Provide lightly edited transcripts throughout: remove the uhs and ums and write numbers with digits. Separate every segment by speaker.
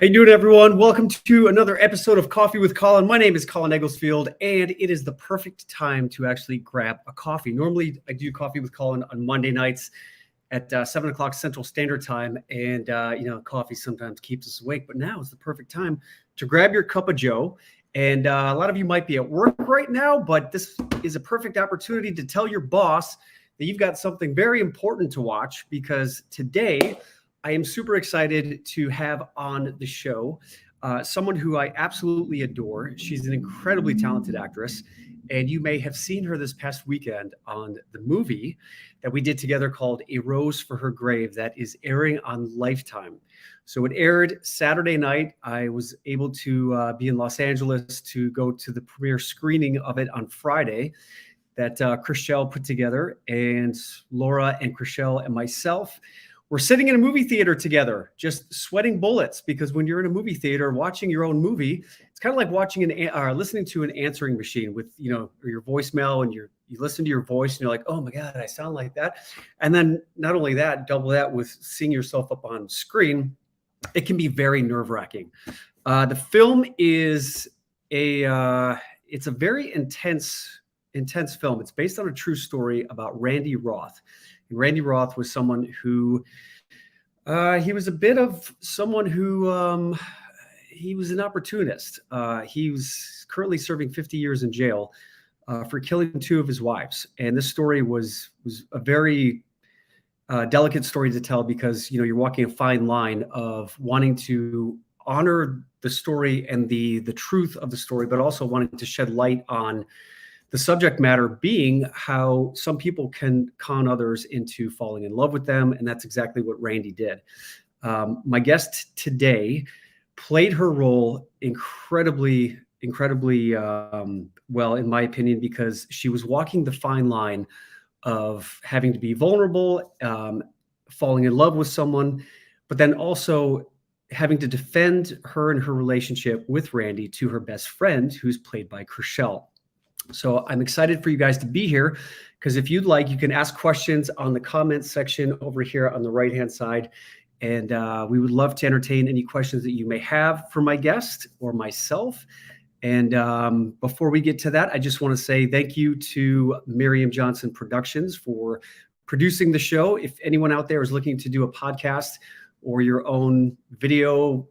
Speaker 1: How you doing, everyone? Welcome to another episode of Coffee with Colin. My name is Colin Egglesfield, and it is the perfect time to actually grab a coffee. Normally, I do Coffee with Colin on Monday nights at 7 o'clock Central Standard Time, and coffee sometimes keeps us awake, but now is the perfect time to grab your cup of joe. And a lot of you might be at work right now, but this is a perfect opportunity to tell your boss that you've got something very important to watch, because today I am super excited to have on the show someone who I absolutely adore. She's an incredibly talented actress, and you may have seen her this past weekend on the movie that we did together called A Rose for Her Grave that is airing on Lifetime. So it aired Saturday night. I was able to be in Los Angeles to go to the premiere screening of it on Friday that Chriselle put together, and Laura and Chriselle and myself we're sitting in a movie theater together, just sweating bullets, because when you're in a movie theater watching your own movie, it's kind of like watching listening to an answering machine with, your voicemail, and you listen to your voice and you're like, oh my God, I sound like that. And then not only that, double that with seeing yourself up on screen, it can be very nerve-wracking. The film is it's a very intense film. It's based on a true story about Randy Roth. And Randy Roth was someone who, he was a bit of someone who, he was an opportunist. He was currently serving 50 years in jail for killing two of his wives. And this story was a very delicate story to tell, because, you're walking a fine line of wanting to honor the story and the truth of the story, but also wanting to shed light on the subject matter being how some people can con others into falling in love with them. And that's exactly what Randy did. My guest today played her role incredibly well, in my opinion, because she was walking the fine line of having to be vulnerable, falling in love with someone, but then also having to defend her and her relationship with Randy to her best friend, who's played by Chriselle. So I'm excited for you guys to be here, because if you'd like, you can ask questions on the comments section over here on the right-hand side. And we would love to entertain any questions that you may have for my guest or myself. And before we get to that, I just want to say thank you to Miriam Johnson Productions for producing the show. If anyone out there is looking to do a podcast or your own video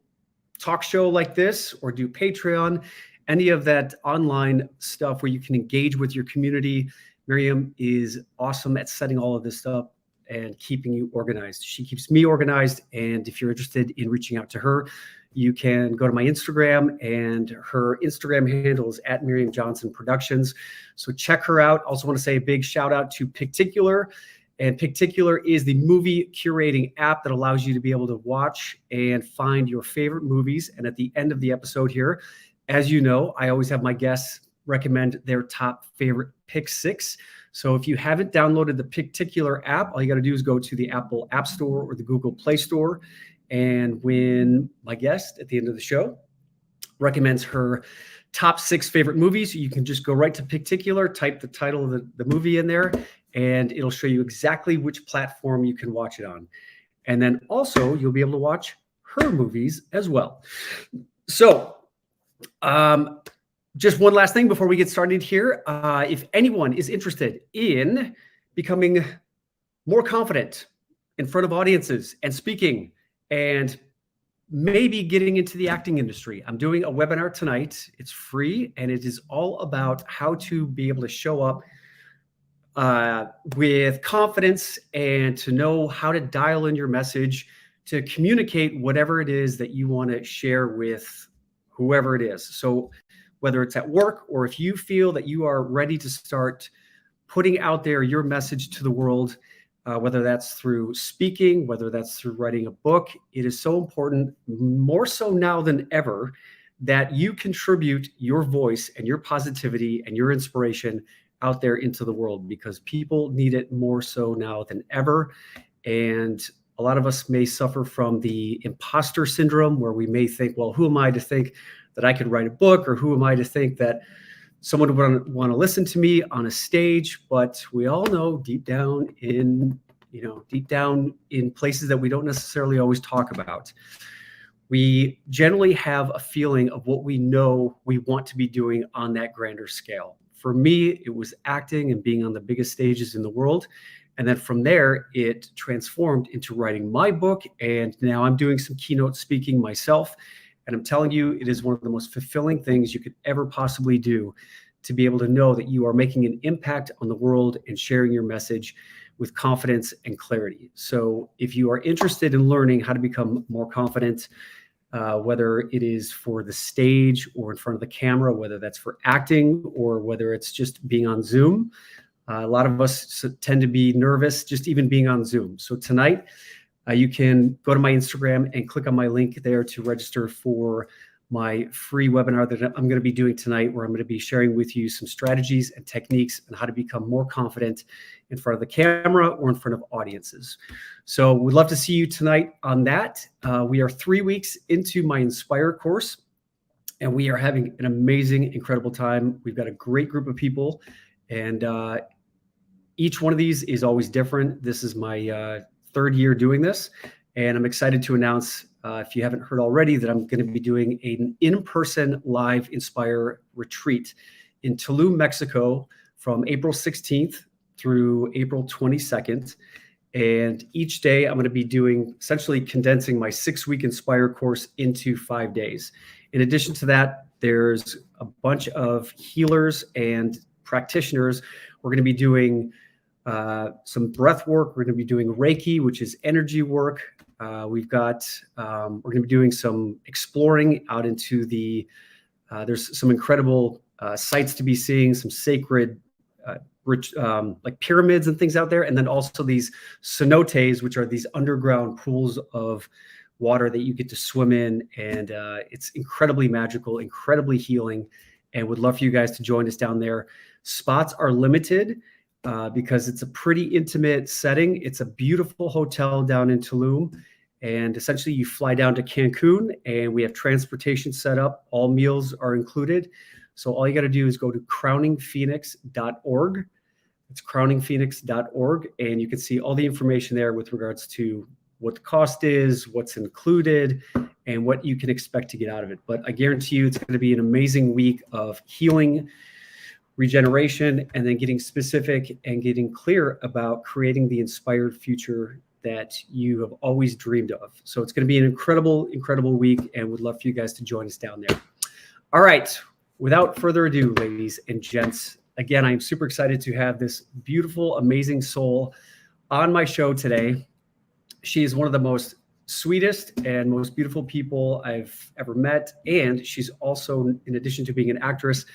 Speaker 1: talk show like this, or do Patreon, any of that online stuff where you can engage with your community, Miriam is awesome at setting all of this up and keeping you organized. She keeps me organized. And if you're interested in reaching out to her, you can go to my Instagram, and her Instagram handle is at Miriam Johnson Productions. So check her out. Also want to say a big shout out to Picticular. And Picticular is the movie curating app that allows you to be able to watch and find your favorite movies. And at the end of the episode here, as you know, I always have my guests recommend their top favorite pick six. So if you haven't downloaded the Picticular app, all you got to do is go to the Apple App Store or the Google Play Store. And when my guest at the end of the show recommends her top 6 favorite movies, you can just go right to Picticular, type the title of the movie in there, and it'll show you exactly which platform you can watch it on. And then also you'll be able to watch her movies as well. So just one last thing before we get started here. If anyone is interested in becoming more confident in front of audiences and speaking, and maybe getting into the acting industry, I'm doing a webinar tonight. It's free, and it is all about how to be able to show up with confidence and to know how to dial in your message to communicate whatever it is that you want to share with whoever it is. So whether it's at work, or if you feel that you are ready to start putting out there your message to the world, whether that's through speaking, whether that's through writing a book, it is so important, more so now than ever, that you contribute your voice and your positivity and your inspiration out there into the world, because people need it more so now than ever. And a lot of us may suffer from the imposter syndrome, where we may think, well, who am I to think that I could write a book, or who am I to think that someone would want to listen to me on a stage? But we all know deep down in places that we don't necessarily always talk about, we generally have a feeling of what we know we want to be doing on that grander scale. For me, it was acting and being on the biggest stages in the world. And then from there, it transformed into writing my book. And now I'm doing some keynote speaking myself. And I'm telling you, it is one of the most fulfilling things you could ever possibly do, to be able to know that you are making an impact on the world and sharing your message with confidence and clarity. So if you are interested in learning how to become more confident, whether it is for the stage or in front of the camera, whether that's for acting or whether it's just being on Zoom, a lot of us tend to be nervous just even being on Zoom. So tonight, you can go to my Instagram and click on my link there to register for my free webinar that I'm going to be doing tonight, where I'm going to be sharing with you some strategies and techniques on how to become more confident in front of the camera or in front of audiences. So we'd love to see you tonight on that. We are 3 weeks into my Inspire course, and we are having an amazing, incredible time. We've got a great group of people, and each one of these is always different. This is my third year doing this, and I'm excited to announce, if you haven't heard already, that I'm going to be doing an in-person live Inspire retreat in Tulum, Mexico, from April 16th through April 22nd. And each day I'm going to be doing, essentially condensing my 6-week Inspire course into 5 days. In addition to that, there's a bunch of healers and practitioners. We're going to be doing some breath work. We're going to be doing Reiki, which is energy work. We're going to be doing some exploring out into the, there's some incredible sites to be seeing, some sacred, rich, like pyramids and things out there. And then also these cenotes, which are these underground pools of water that you get to swim in. And it's incredibly magical, incredibly healing, and would love for you guys to join us down there. Spots are limited. Because it's a pretty intimate setting. It's a beautiful hotel down in Tulum. And essentially you fly down to Cancun, and we have transportation set up. All meals are included. So all you got to do is go to crowningphoenix.org. It's crowningphoenix.org. And you can see all the information there with regards to what the cost is, what's included, and what you can expect to get out of it. But I guarantee you it's going to be an amazing week of healing, regeneration, and then getting specific and getting clear about creating the inspired future that you have always dreamed of. So it's going to be an incredible, incredible week, and would love for you guys to join us down there. All right. Without further ado, ladies and gents, again, I'm super excited to have this beautiful, amazing soul on my show today. She is one of the most sweetest and most beautiful people I've ever met. And she's also, in addition to being an actress,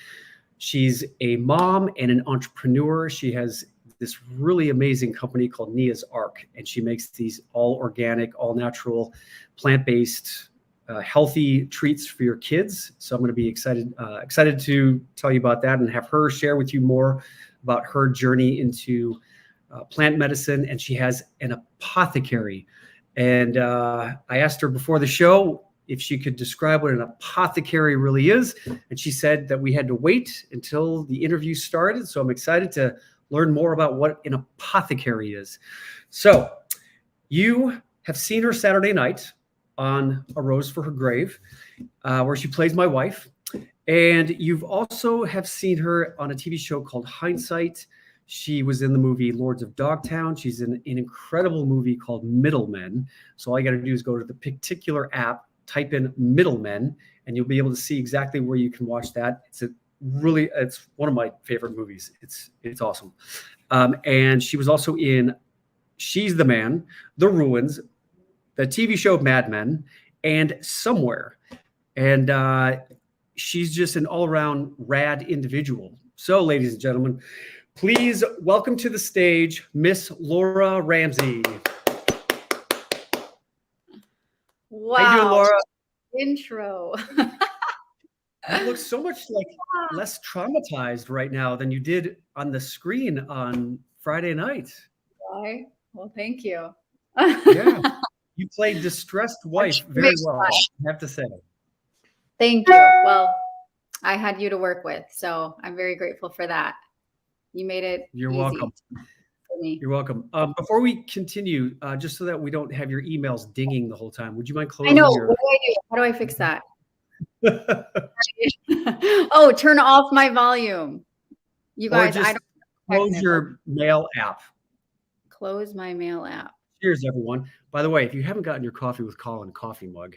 Speaker 1: she's a mom and an entrepreneur. She has this really amazing company called Nia's Ark, and she makes these all organic, all natural, plant-based, healthy treats for your kids. So I'm going to be excited to tell you about that and have her share with you more about her journey into plant medicine. And she has an apothecary. And I asked her before the show if she could describe what an apothecary really is. And she said that we had to wait until the interview started. So I'm excited to learn more about what an apothecary is. So you have seen her Saturday night on A Rose for Her Grave, where she plays my wife. And you've also have seen her on a TV show called Hindsight. She was in the movie Lords of Dogtown. She's in an incredible movie called Middlemen. So all you got to do is go to the Picticular app, type in Middlemen, and you'll be able to see exactly where you can watch that. It's one of my favorite movies. It's awesome. And she was also in She's the Man, The Ruins, the TV show Mad Men, and Somewhere. And she's just an all-around rad individual. So, ladies and gentlemen, please welcome to the stage Miss Laura Ramsey.
Speaker 2: Wow.
Speaker 1: How you doing, Laura?
Speaker 2: Intro.
Speaker 1: You look so much like less traumatized right now than you did on the screen on Friday night.
Speaker 2: Why? Well, thank you.
Speaker 1: Yeah. You played distressed wife very well, I have to say.
Speaker 2: Thank you. Well, I had you to work with, so I'm very grateful for that. You made it
Speaker 1: You're
Speaker 2: easy
Speaker 1: welcome.
Speaker 2: for me.
Speaker 1: You're welcome. Before we continue, just so that we don't have your emails dinging the whole time, would you mind
Speaker 2: I
Speaker 1: closing
Speaker 2: know.
Speaker 1: your?
Speaker 2: What do I do? How do I fix that? Oh, turn off my volume. You
Speaker 1: Or
Speaker 2: guys, I
Speaker 1: just
Speaker 2: don't
Speaker 1: close
Speaker 2: technical.
Speaker 1: your mail app.
Speaker 2: Close my mail app.
Speaker 1: Cheers, everyone. By the way, if you haven't gotten your Coffee with Colin coffee mug,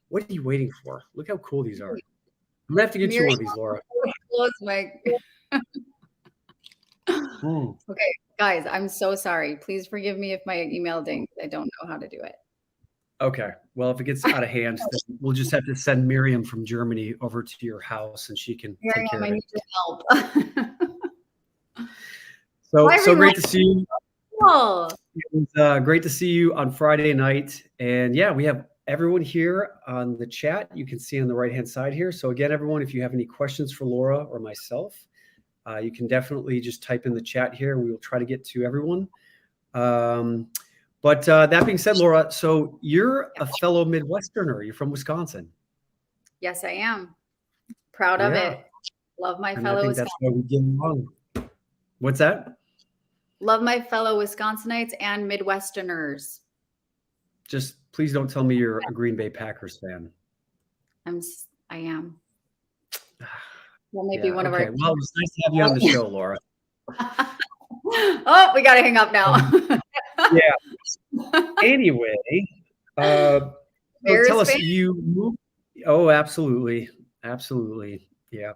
Speaker 1: what are you waiting for? Look how cool these are. I'm gonna have to get you one of these, Laura.
Speaker 2: Close my.
Speaker 1: Mm.
Speaker 2: Okay, guys, I'm so sorry. Please forgive me if my email dings. I don't know how to do it.
Speaker 1: Okay. Well, if it gets out of hand, then we'll just have to send Miriam from Germany over to your house, and she can take care of
Speaker 2: I
Speaker 1: it.
Speaker 2: need your help.
Speaker 1: So great to see you.
Speaker 2: Cool.
Speaker 1: It was great to see you on Friday night. And yeah, we have everyone here on the chat. You can see on the right-hand side here. So again, everyone, if you have any questions for Laura or myself, you can definitely just type in the chat here. We will try to get to everyone. But that being said, Laura, so you're a fellow Midwesterner. You're from Wisconsin.
Speaker 2: Yes, I am. Proud of it. Love my fellow
Speaker 1: I think that's why we get along. What's that?
Speaker 2: Love my fellow Wisconsinites and Midwesterners.
Speaker 1: Just please don't tell me you're a Green Bay Packers fan.
Speaker 2: I am. Well, maybe one of our.
Speaker 1: Well, it was nice to have you on the show, Laura.
Speaker 2: Oh, we got to hang up now.
Speaker 1: Yeah. Anyway, tell us, you moved. Oh, absolutely. Absolutely. Yeah.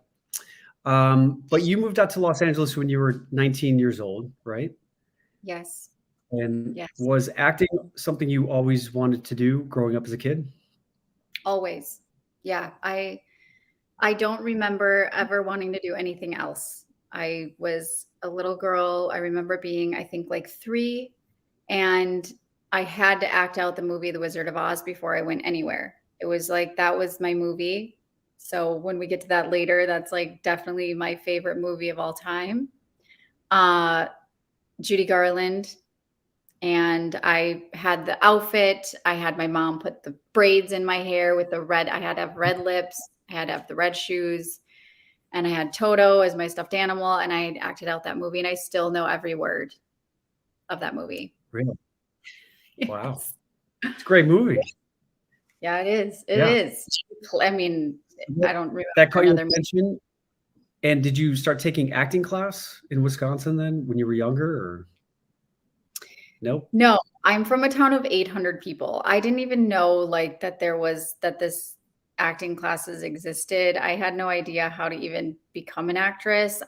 Speaker 1: But you moved out to Los Angeles when you were 19 years old, right?
Speaker 2: Yes.
Speaker 1: And was acting something you always wanted to do growing up as a kid?
Speaker 2: Always. Yeah. I don't remember ever wanting to do anything else. I was a little girl. I remember being, I think, like 3, and I had to act out the movie The Wizard of Oz before I went anywhere. It was like, that was my movie. So when we get to that later, that's like definitely my favorite movie of all time. Judy Garland. And I had the outfit. I had my mom put the braids in my hair with the red. I had to have red lips. I had to have the red shoes. And I had Toto as my stuffed animal. And I acted out that movie. And I still know every word of that movie.
Speaker 1: Really?
Speaker 2: Yes.
Speaker 1: Wow. It's a great movie.
Speaker 2: Yeah, it is. It is. I mean, I don't remember
Speaker 1: that caught your
Speaker 2: another
Speaker 1: attention. And did you start taking acting class in Wisconsin then when you were younger, or? Nope.
Speaker 2: No, I'm from a town of 800 people. I didn't even know like that this acting classes existed. I had no idea how to even become an actress.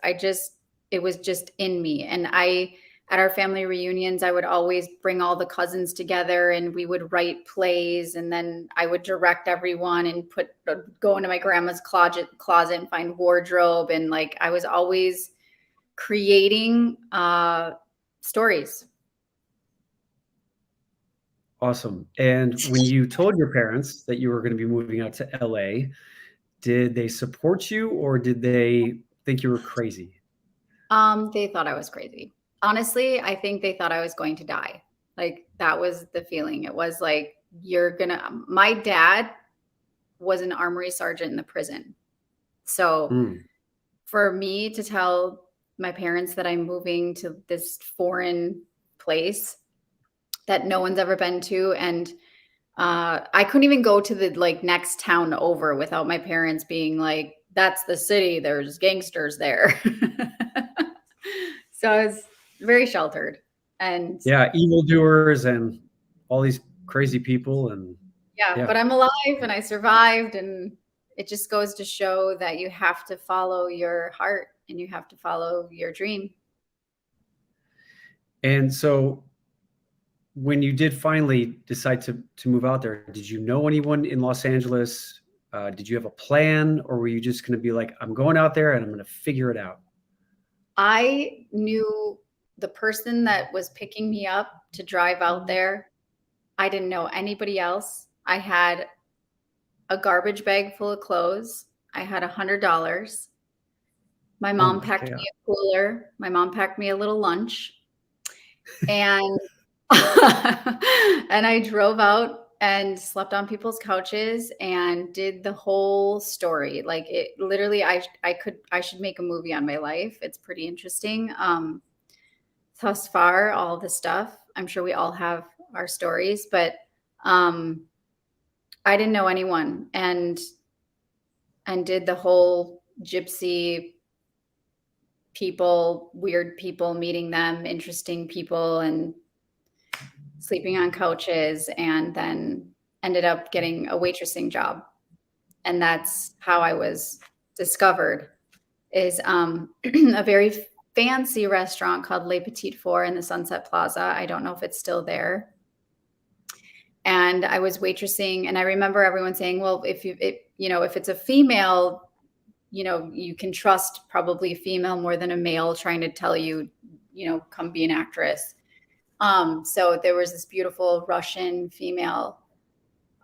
Speaker 2: It was just in me. And at our family reunions, I would always bring all the cousins together and we would write plays, and then I would direct everyone and go into my grandma's closet and find wardrobe. And like, I was always creating stories.
Speaker 1: Awesome. And when you told your parents that you were going to be moving out to LA, did they support you or did they think you were crazy?
Speaker 2: They thought I was crazy. Honestly, I think they thought I was going to die. Like, that was the feeling. It was like, my dad was an armory sergeant in the prison. So for me to tell my parents that I'm moving to this foreign place that no one's ever been to, and I couldn't even go to the like next town over without my parents being like, that's the city, there's gangsters there. So I was very sheltered. And
Speaker 1: evildoers and all these crazy people. And
Speaker 2: but I'm alive and I survived, and it just goes to show that you have to follow your heart and you have to follow your dream.
Speaker 1: And so when you did finally decide to move out there, did you know anyone in Los Angeles? Did you have a plan, or were you just going to be like, I'm going out there and I'm going to figure it out?
Speaker 2: I knew the person that was picking me up to drive out there. I didn't know anybody else. I had a garbage bag full of clothes. I had $100. My mom packed me a cooler. My mom packed me a little lunch. And and I drove out and slept on people's couches and did the whole story. Like, it literally, I should make a movie on my life. It's pretty interesting. thus far, all the stuff. I'm sure we all have our stories, but I didn't know anyone, and did the whole gypsy people, weird people, meeting them, interesting people, and sleeping on couches, and then ended up getting a waitressing job. And that's how I was discovered, is a very fancy restaurant called Le Petit Four in the Sunset Plaza. I don't know if it's still there. And I was waitressing, and I remember everyone saying, well, if it's a female, you can trust probably a female more than a male trying to tell you, come be an actress. So there was this beautiful Russian female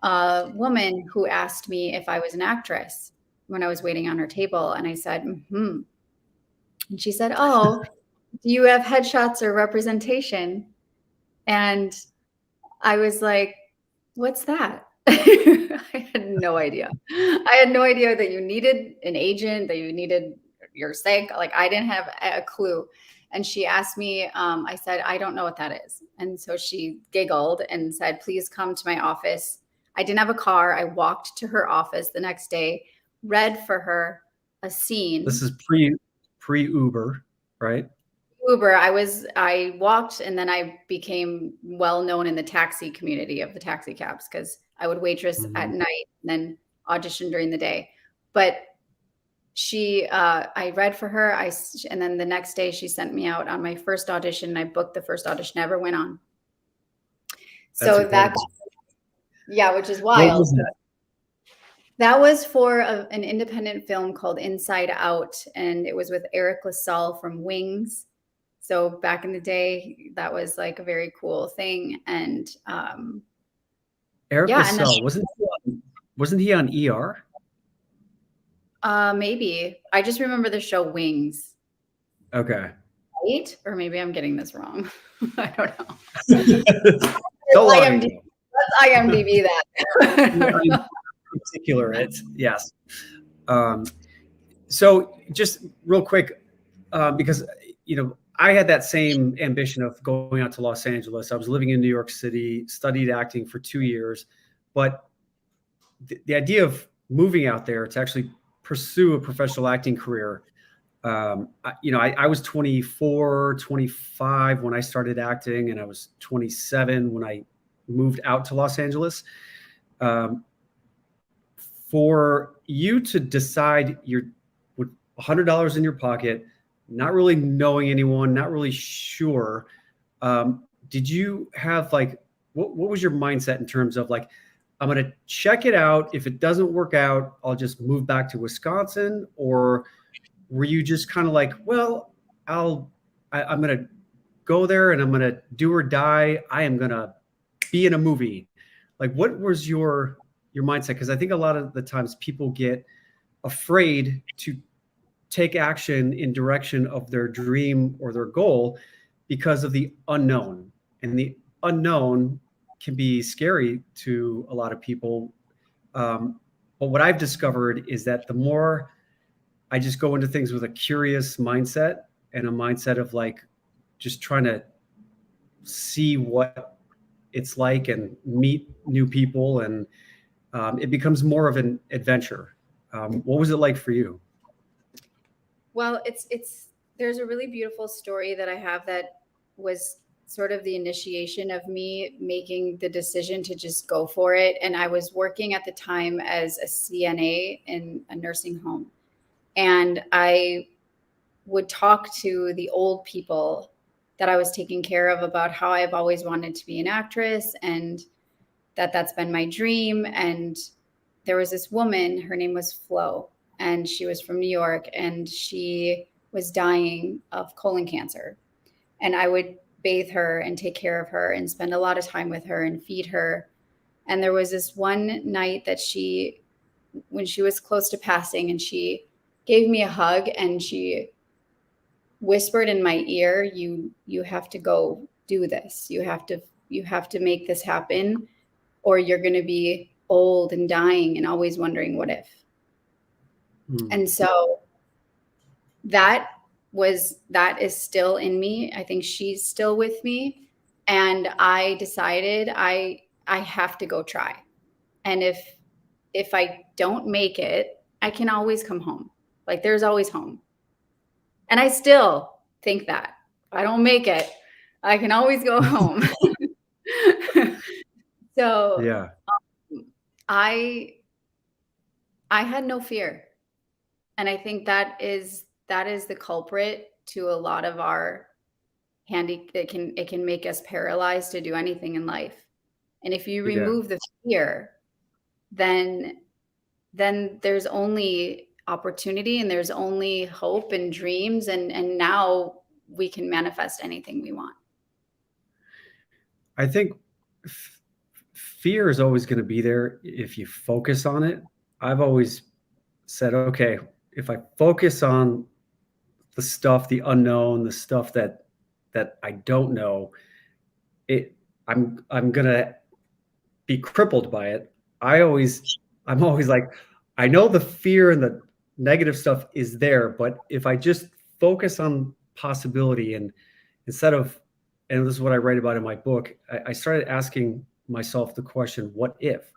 Speaker 2: woman who asked me if I was an actress when I was waiting on her table. And I said, mm-hmm. And she said, oh, do you have headshots or representation? And I was like, what's that? I had no idea. I had no idea that you needed an agent, that you needed your psych. Like, I didn't have a clue. And she asked me, I said, I don't know what that is. And so she giggled and said, please come to my office. I didn't have a car. I walked to her office the next day, read for her a scene.
Speaker 1: This is pre-Uber, right?
Speaker 2: Uber. I walked, and then I became well known in the taxi community of the taxi cabs, because I would waitress at night and then audition during the day. But I read for her. And then the next day she sent me out on my first audition. I booked the first audition I ever went on. So which is wild.
Speaker 1: What was that?
Speaker 2: That was for an independent film called Inside Out, and it was with Eric LaSalle from Wings. So back in the day, that was like a very cool thing. And
Speaker 1: Eric LaSalle, wasn't he on ER?
Speaker 2: Maybe. I just remember the show Wings.
Speaker 1: Okay.
Speaker 2: Right? Or maybe I'm getting this wrong. I don't know. Let's IMDb that.
Speaker 1: Picticular, yes. So just real quick, because I had that same ambition of going out to Los Angeles. I was living in New York City, studied acting for 2 years, but the idea of moving out there to actually pursue a professional acting career, I was 24, 25 when I started acting, and I was 27 when I moved out to Los Angeles. For you to decide you're with $100 in your pocket, not really knowing anyone, not really sure, did you have what was your mindset in terms of I'm going to check it out. If it doesn't work out, I'll just move back to Wisconsin? Or were you just kind of I'm going to go there and I'm going to do or die. I am going to be in a movie. What was your mindset? Because I think a lot of the times people get afraid to take action in direction of their dream or their goal because of the unknown. And the unknown can be scary to a lot of people. But what I've discovered is that the more I just go into things with a curious mindset and a mindset of just trying to see what it's like and meet new people, and it becomes more of an adventure. What was it like for you?
Speaker 2: Well, there's a really beautiful story that I have that was sort of the initiation of me making the decision to just go for it. And I was working at the time as a CNA in a nursing home. And I would talk to the old people that I was taking care of about how I've always wanted to be an actress, and that's been my dream. And there was this woman, her name was Flo, and she was from New York, and she was dying of colon cancer. And I would bathe her and take care of her and spend a lot of time with her and feed her. And there was this one night that when she was close to passing, and she gave me a hug and she whispered in my ear, you have to go do this. You have to make this happen, or you're going to be old and dying and always wondering what if. And so that that is still in me. I think she's still with me. And I decided I have to go try. And if I don't make it, I can always come home. Like there's always home. And I still think that if I don't make it, I can always go home. So
Speaker 1: Yeah.
Speaker 2: I had no fear. And I think that is the culprit to a lot of our it can make us paralyzed to do anything in life. And if you remove the fear, then there's only opportunity and there's only hope and dreams, and now we can manifest anything we want.
Speaker 1: I think fear is always going to be there if you focus on it. I've always said, okay, if I focus on the stuff, the unknown, the stuff that I don't know, I'm gonna be crippled by it. I'm always like, I know the fear and the negative stuff is there, but if I just focus on possibility, and instead of, and this is what I write about in my book, I started asking myself the question, what if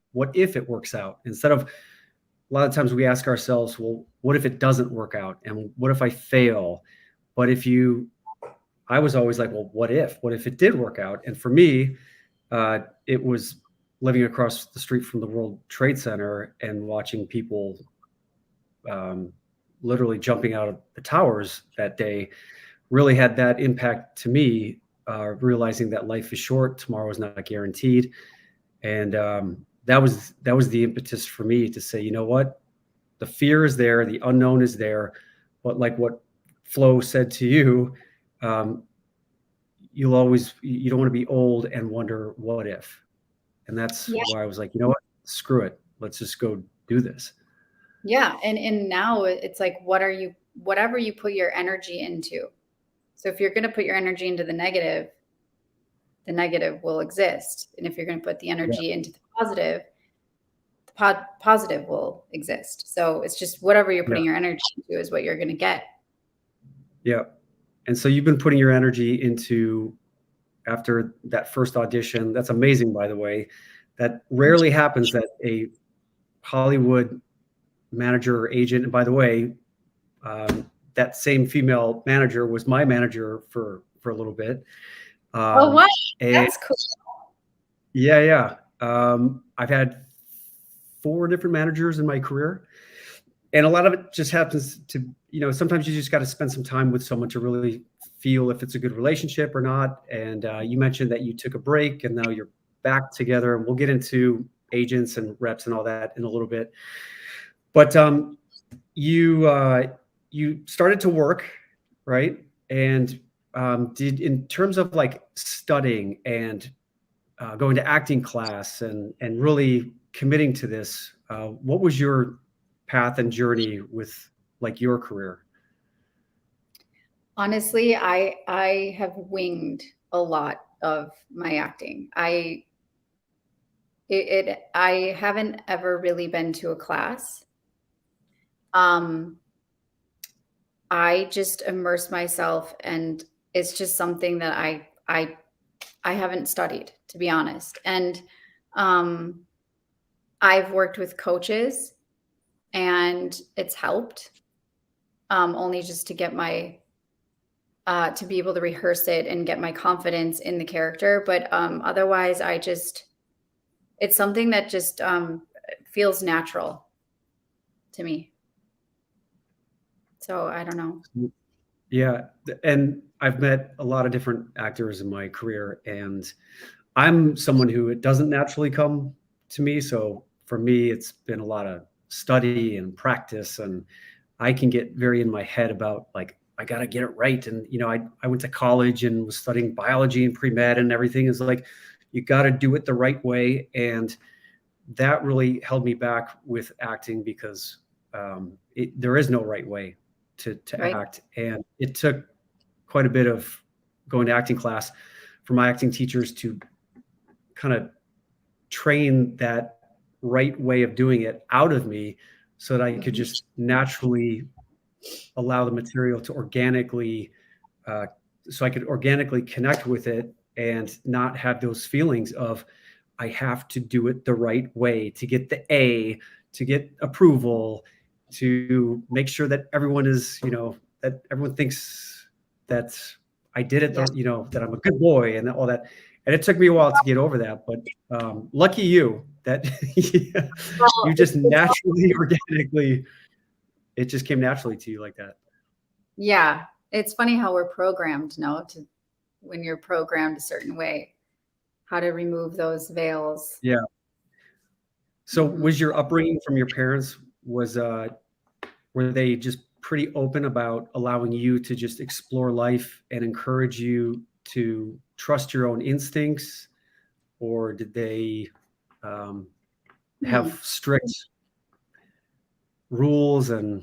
Speaker 1: it works out? Instead of, a lot of times we ask ourselves, well, what if it doesn't work out? And what if I fail? But I was always like, well, what if it did work out? And for me, it was living across the street from the World Trade Center and watching people literally jumping out of the towers that day really had that impact to me, realizing that life is short, tomorrow is not guaranteed. And that was the impetus for me to say, you know what, the fear is there, the unknown is there, but like what Flo said to you, you don't want to be old and wonder what if. And that's why I was like, you know what, screw it, let's just go do this.
Speaker 2: Yeah. And now it's like, whatever you put your energy into. So if you're going to put your energy into the negative will exist. And if you're going to put the energy into the positive will exist. So it's just whatever you're putting your energy into is what you're going to get.
Speaker 1: Yeah. And so you've been putting your energy into, after that first audition, that's amazing, by the way. That rarely happens, that a Hollywood manager or agent, and by the way, that same female manager was my manager for a little bit.
Speaker 2: Oh, what? That's cool.
Speaker 1: Yeah. I've had 4 different managers in my career, and a lot of it just happens to, sometimes you just got to spend some time with someone to really feel if it's a good relationship or not. And you mentioned that you took a break and now you're back together, and we'll get into agents and reps and all that in a little bit. But you started to work, right? And did, in terms of like studying and going to acting class and really committing to this, what was your path and journey with like your career?
Speaker 2: Honestly, I have winged a lot of my acting. I haven't ever really been to a class. I just immerse myself, and it's just something that I haven't studied, to be honest. And I've worked with coaches, and it's helped, only just to get my to be able to rehearse it and get my confidence in the character. But otherwise, it's something that just feels natural to me. So I don't know.
Speaker 1: Yeah. And I've met a lot of different actors in my career, and I'm someone who it doesn't naturally come to me. So for me, it's been a lot of study and practice, and I can get very in my head about like, I got to get it right. And, I went to college and was studying biology and pre-med, and everything is like, you got to do it the right way. And that really held me back with acting, because there is no right way to act. And it took quite a bit of going to acting class for my acting teachers to kind of train that right way of doing it out of me, so that I could just naturally allow the material to organically, so I could organically connect with it and not have those feelings of, I have to do it the right way to get the A, to get approval, to make sure that everyone is, that everyone thinks that I did it,
Speaker 2: Yeah.
Speaker 1: that I'm a good boy and all that. And it took me a while to get over that, but lucky you that you just naturally, organically, it just came naturally to you like that.
Speaker 2: Yeah. It's funny how we're programmed, when you're programmed a certain way, how to remove those veils.
Speaker 1: Yeah. So was your upbringing from your parents, were they just pretty open about allowing you to just explore life and encourage you to trust your own instincts? Or did they have strict rules and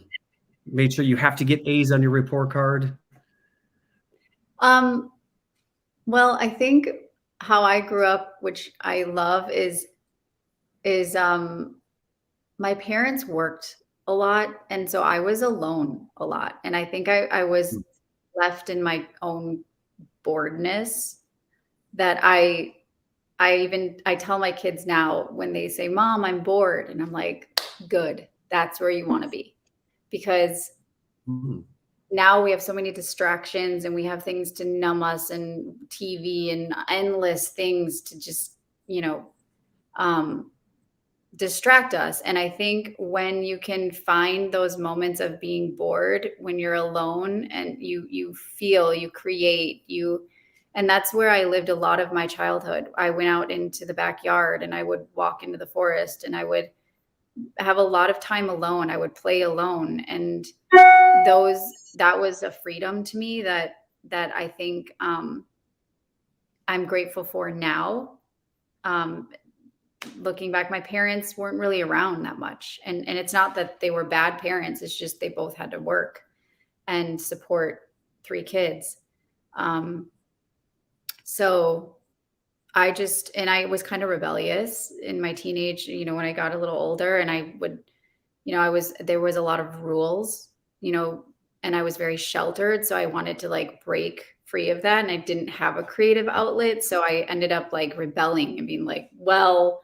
Speaker 1: made sure you have to get A's on your report card?
Speaker 2: Well, I think how I grew up, which I love, is my parents worked a lot, and so I was alone a lot. And I think I was left in my own boredness that I tell my kids now when they say, "Mom, I'm bored," and I'm like, "Good, that's where you want to be," because now we have so many distractions and we have things to numb us and TV and endless things to just, distract us. And I think when you can find those moments of being bored, when you're alone and you feel, you create, and that's where I lived a lot of my childhood. I went out into the backyard and I would walk into the forest and I would have a lot of time alone. I would play alone. And that was a freedom to me that I think I'm grateful for now. Looking back, my parents weren't really around that much. And it's not that they were bad parents. It's just they both had to work and support 3 kids. So I was kind of rebellious in my teenage, when I got a little older, and I would, there was a lot of rules, and I was very sheltered. So I wanted to break free of that. And I didn't have a creative outlet. So I ended up rebelling and being like, well,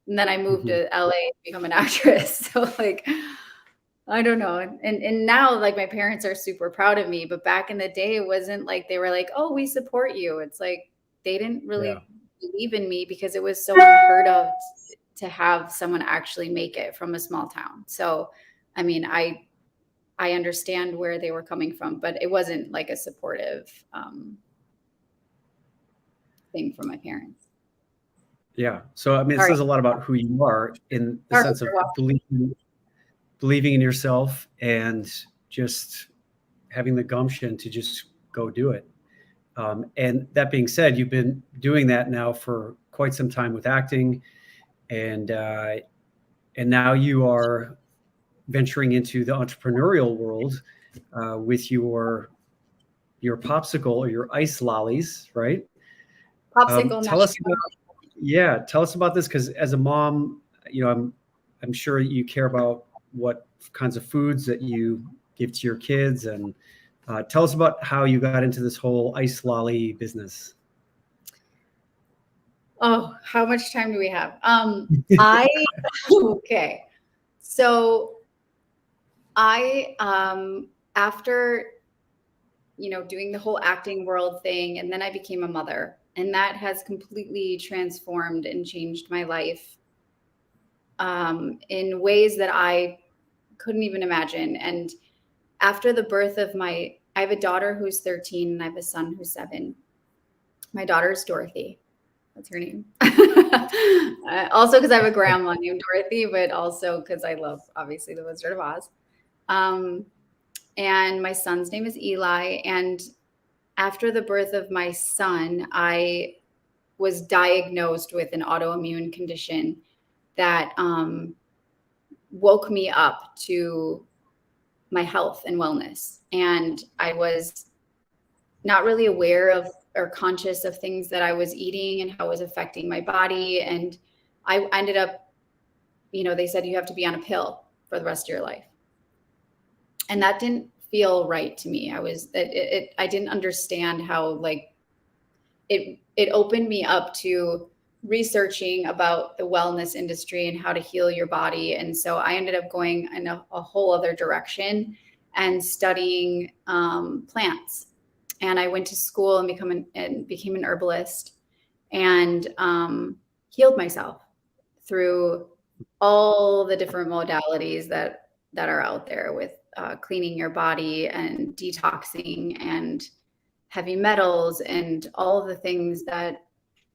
Speaker 2: and then I moved to LA to become an actress. So I don't know. And now my parents are super proud of me, but back in the day, it wasn't like they were like, "Oh, we support you." It's like, they didn't really believe in me because it was so unheard of to have someone actually make it from a small town. So, I mean, I understand where they were coming from, but it wasn't a supportive thing from my parents.
Speaker 1: Yeah. So, I mean, it says a lot about who you are in the sense of believing in yourself and just having the gumption to just go do it. And that being said, you've been doing that now for quite some time with acting, and now you are venturing into the entrepreneurial world with your popsicle or your ice lollies, right?
Speaker 2: Popsicle.
Speaker 1: Tell us about this, because as a mom, I'm sure you care about what kinds of foods that you give to your kids, and tell us about how you got into this whole ice lolly business.
Speaker 2: Oh, how much time do we have? Okay. So I, after, doing the whole acting world thing, and then I became a mother, and that has completely transformed and changed my life in ways that I couldn't even imagine. And after the birth of I have a daughter who's 13 and I have a son who's 7. My daughter's Dorothy. That's her name. Also because I have a grandma named Dorothy, but also because I love, obviously, The Wizard of Oz. And my son's name is Eli. And after the birth of my son, I was diagnosed with an autoimmune condition that woke me up to my health and wellness. And I was not really aware of or conscious of things that I was eating and how it was affecting my body. And I ended up, they said you have to be on a pill for the rest of your life. And that didn't feel right to me. I didn't understand how, like, it opened me up to researching about the wellness industry and how to heal your body. And so I ended up going in a whole other direction and studying plants. And I went to school and became an herbalist, and healed myself through all the different modalities that are out there, with cleaning your body and detoxing and heavy metals and all of the things that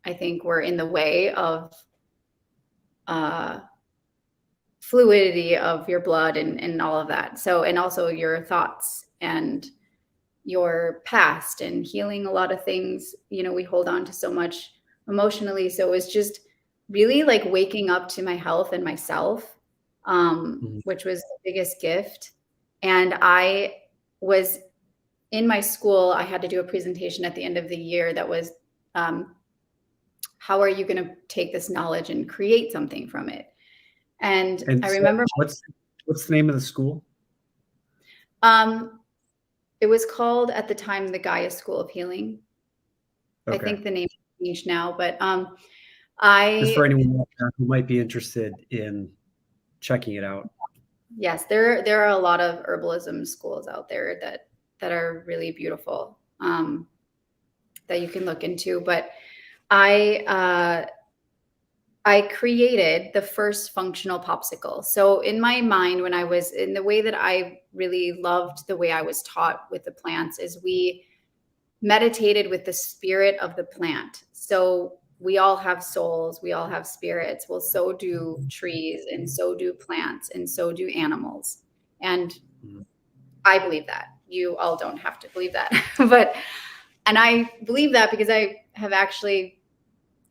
Speaker 2: I think were in the way of fluidity of your blood and all of that. So, and also your thoughts and your past, and healing a lot of things, we hold on to so much emotionally. So it was just really like waking up to my health and myself, which was the biggest gift. And I was in my school, I had to do a presentation at the end of the year that was, how are you going to take this knowledge and create something from it? And I remember
Speaker 1: what's the name of the school?
Speaker 2: It was called at the time the Gaia School of Healing. Okay. I think the name changed now, but
Speaker 1: just for anyone who might be interested in checking it out.
Speaker 2: Yes, there are a lot of herbalism schools out there that are really beautiful, that you can look into. But I created the first functional popsicle. So in my mind, when I was in the way that I really loved the way I was taught with the plants, is we meditated with the spirit of the plant. So we all have souls, we all have spirits. Well, so do trees, and so do plants, and so do animals. And I believe that. You all don't have to believe that. And I believe that because I have actually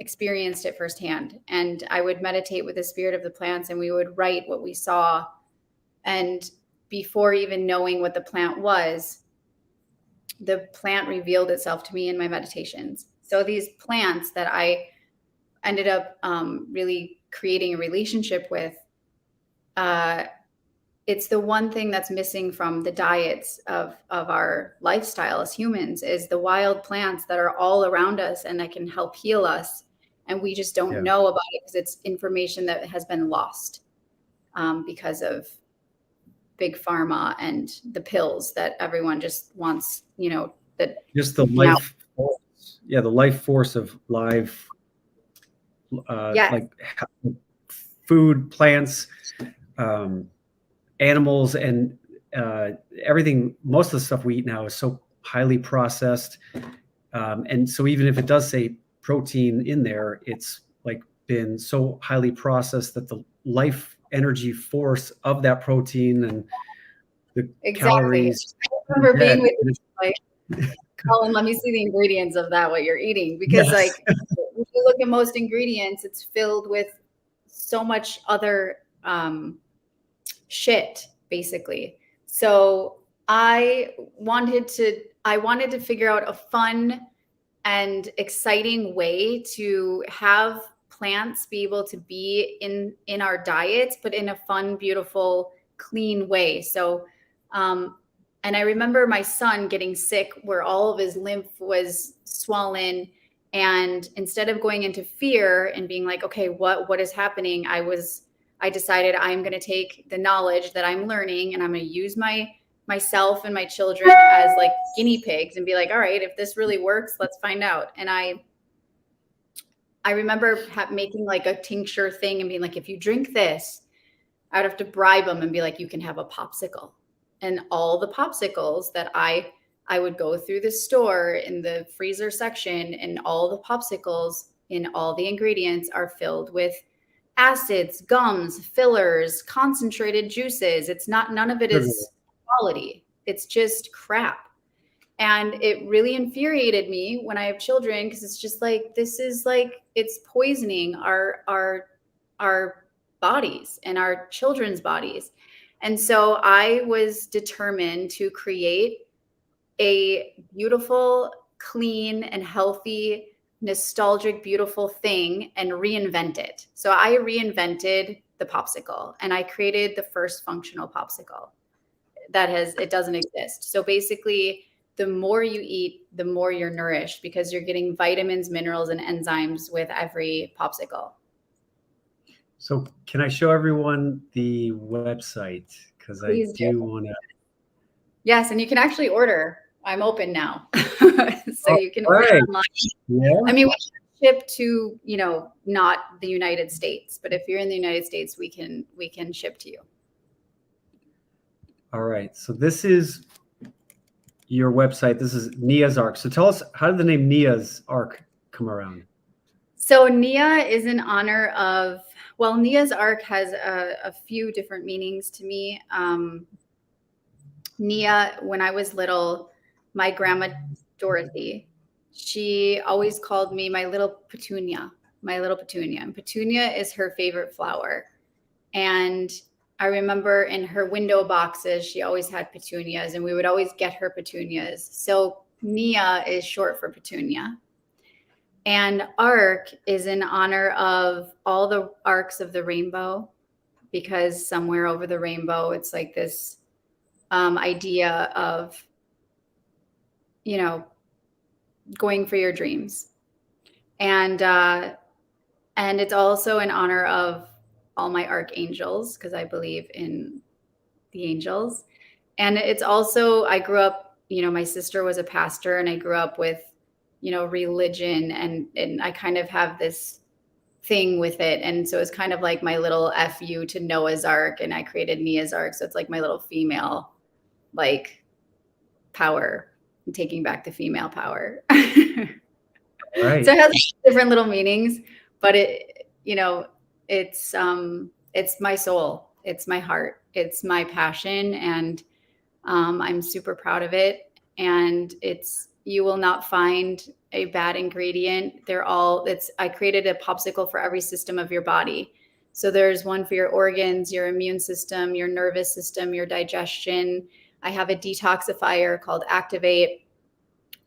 Speaker 2: experienced it firsthand. And I would meditate with the spirit of the plants, and we would write what we saw. And before even knowing what the plant was, the plant revealed itself to me in my meditations. So these plants that I ended up really creating a relationship with, it's the one thing that's missing from the diets of our lifestyle as humans, is the wild plants that are all around us and that can help heal us. And we just don't know about it because it's information that has been lost because of big pharma and the pills that everyone just wants, that
Speaker 1: just the life force. Yeah, the life force of live, like food, plants, animals, and everything. Most of the stuff we eat now is so highly processed, and so even if it does say protein in there, it's like been so highly processed that the life energy force of that protein and the calories.
Speaker 2: I remember being with you, like, Colin, let me see the ingredients of that, what you're eating, because like if you look at most ingredients, it's filled with so much other shit, basically. So I wanted to figure out a fun and exciting way to have plants be able to be in our diets, but in a fun, beautiful, clean way. So, and I remember my son getting sick where all of his lymph was swollen. And instead of going into fear and being like, okay, what is happening? I decided I'm going to take the knowledge that I'm learning, and I'm going to use myself and my children as like guinea pigs and be like, all right, if this really works, let's find out. And I remember making like a tincture thing and being like, if you drink this, I'd have to bribe them and be like, you can have a popsicle. And all the popsicles that I would go through the store in the freezer section, and all the popsicles in all the ingredients are filled with acids, gums, fillers, concentrated juices. None of it is quality. It's just crap. And it really infuriated me when I have children, because it's just like, this is like, it's poisoning our bodies and our children's bodies. And so I was determined to create a beautiful, clean, and healthy, nostalgic, beautiful thing and reinvent it. So I reinvented the popsicle, and I created the first functional popsicle. it doesn't exist. So basically, the more you eat, the more you're nourished because you're getting vitamins, minerals, and enzymes with every popsicle.
Speaker 1: So can I show everyone the website? Because I do want to.
Speaker 2: Yes, and you can actually order. I'm open now. So you can order online.
Speaker 1: Yeah.
Speaker 2: I mean, we can ship to, not the United States, but if you're in the United States, we can ship to you.
Speaker 1: All right. So this is your website. This is Nia's Arc. So tell us, how did the name Nia's Arc come around?
Speaker 2: So Nia is in honor of, Nia's Arc has a few different meanings to me. Nia, when I was little, my grandma Dorothy, she always called me my little petunia. And petunia is her favorite flower. And I remember in her window boxes, she always had petunias, and we would always get her petunias. So Nia is short for petunia. And arc is in honor of all the arcs of the rainbow, because somewhere over the rainbow, it's like this idea of, going for your dreams. And it's also in honor of all my archangels, because I believe in the angels. And it's also, I grew up, my sister was a pastor, and I grew up with, religion, and I kind of have this thing with it. And so it's kind of like my little FU to Noah's Ark, and I created Nia's Ark. So it's like my little female, power, and taking back the female power.
Speaker 1: Right.
Speaker 2: So it has different little meanings, but it's my soul, it's my heart, it's my passion, and I'm super proud of it. And you will not find a bad ingredient. I created a popsicle for every system of your body. So there's one for your organs, your immune system, your nervous system, your digestion. I have a detoxifier called Activate.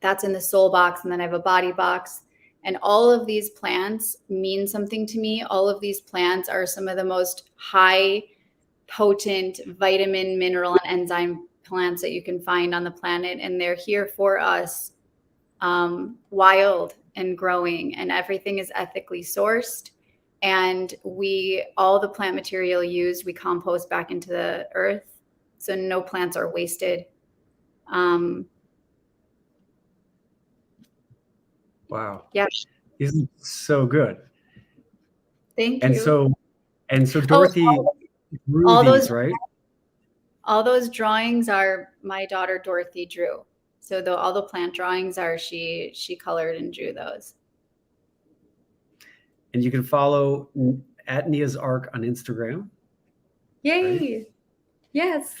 Speaker 2: That's in the soul box. And then I have a body box. And all of these plants mean something to me. All of these plants are some of the most high potent vitamin, mineral, and enzyme plants that you can find on the planet. And they're here for us, wild and growing, and everything is ethically sourced. And all the plant material used, we compost back into the earth. So no plants are wasted.
Speaker 1: Wow.
Speaker 2: Yeah.
Speaker 1: Isn't so good.
Speaker 2: Thank
Speaker 1: you. And so Dorothy drew these, right?
Speaker 2: All those drawings are my daughter Dorothy drew. So all the plant drawings are she colored and drew those.
Speaker 1: And you can follow at Nia's Arc on Instagram.
Speaker 2: Yay! Right? Yes.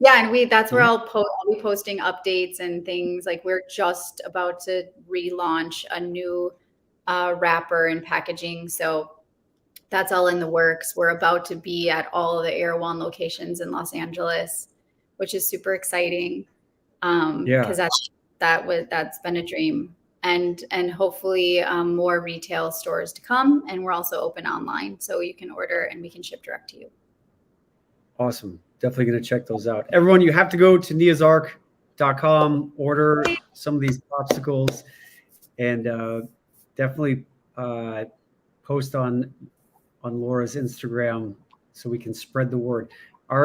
Speaker 2: Yeah, and that's where I'll be posting updates and things. Like, we're just about to relaunch a new wrapper and packaging, so that's all in the works. We're about to be at all of the Air One locations in Los Angeles, which is super exciting. Because that's been a dream, and hopefully more retail stores to come. And we're also open online, so you can order and we can ship direct to you.
Speaker 1: Awesome. Definitely going to check those out. Everyone, you have to go to niasarc.com, order some of these popsicles, and definitely post on Laura's Instagram so we can spread the word.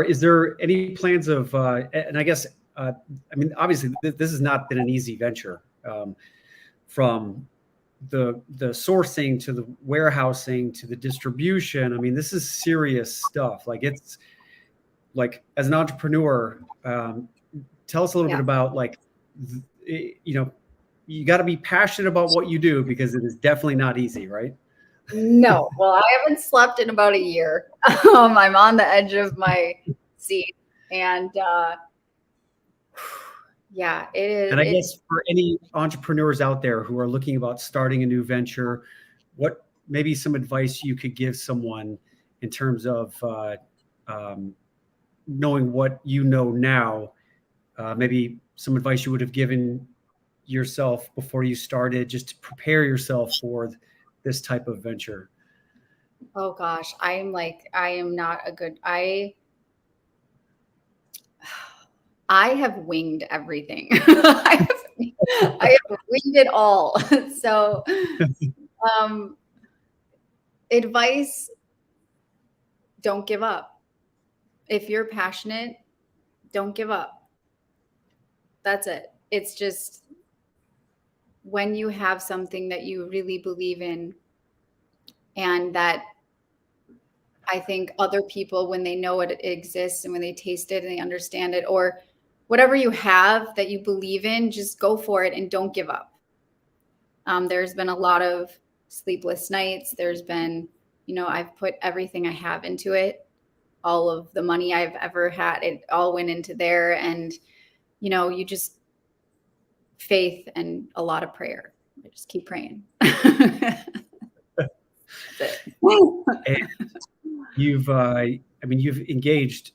Speaker 1: Is there any plans of, and I guess, obviously this has not been an easy venture, from the sourcing to the warehousing to the distribution. I mean, this is serious stuff. It's like, as an entrepreneur, tell us a little bit about, you got to be passionate about what you do, because it is definitely not easy, right?
Speaker 2: No. Well, I haven't slept in about a year. I'm on the edge of my seat, and yeah, it is.
Speaker 1: And I guess for any entrepreneurs out there who are looking about starting a new venture, what maybe some advice you could give someone in terms of knowing what you know now, maybe some advice you would have given yourself before you started, just to prepare yourself for this type of venture?
Speaker 2: Oh gosh, I am not a good, I have winged everything. I have winged it all. So, advice, don't give up. If you're passionate, don't give up. That's it. It's just when you have something that you really believe in, and that I think other people, when they know it exists and when they taste it and they understand it, or whatever you have that you believe in, just go for it and don't give up. There's been a lot of sleepless nights. There's been, I've put everything I have into it. All of the money I've ever had, it all went into there. And, you just faith and a lot of prayer. I just keep praying.
Speaker 1: And you've engaged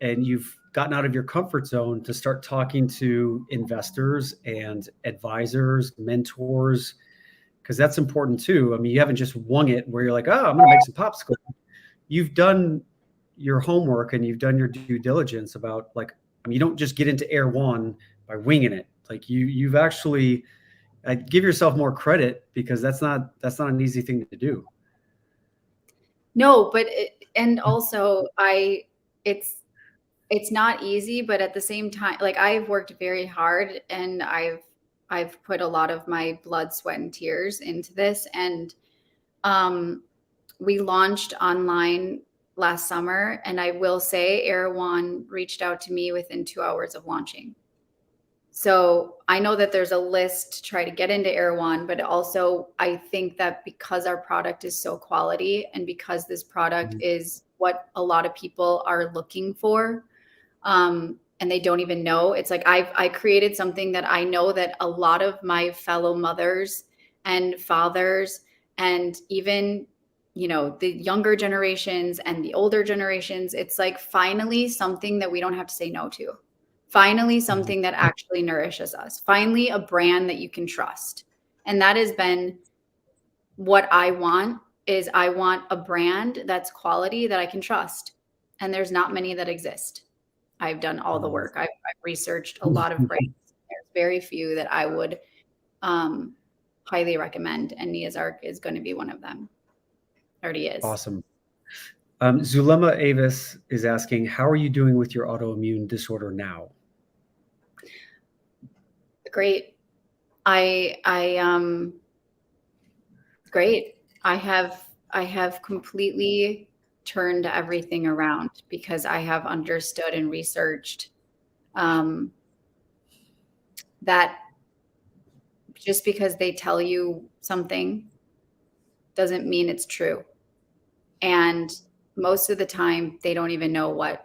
Speaker 1: and you've gotten out of your comfort zone to start talking to investors and advisors, mentors, because that's important too. I mean, you haven't just wung it where you're like, oh, I'm going to make some popsicle. You've done your homework and you've done your due diligence about, like, you don't just get into Air One by winging it. Like you've actually give yourself more credit, because that's not an easy thing to do.
Speaker 2: No, but also it's not easy, but at the same time, like, I've worked very hard and I've put a lot of my blood, sweat, and tears into this. And we launched online last summer, and I will say Air One reached out to me within 2 hours of launching. So I know that there's a list to try to get into Air One, but also I think that because our product is so quality, and because this product is what a lot of people are looking for, and they don't even know, it's like I created something that I know that a lot of my fellow mothers and fathers, and even, the younger generations and the older generations, it's like finally something that we don't have to say no to. Finally, something that actually nourishes us. Finally, a brand that you can trust. And that has been what I want, is I want a brand that's quality that I can trust. And there's not many that exist. I've done all the work. I've researched a lot of brands. There's very few that I would highly recommend. And Niazark is going to be one of them. Already is.
Speaker 1: Awesome. Zulema Avis is asking, how are you doing with your autoimmune disorder now?
Speaker 2: Great. Great. I have completely turned everything around, because I have understood and researched that just because they tell you something doesn't mean it's true. And most of the time they don't even know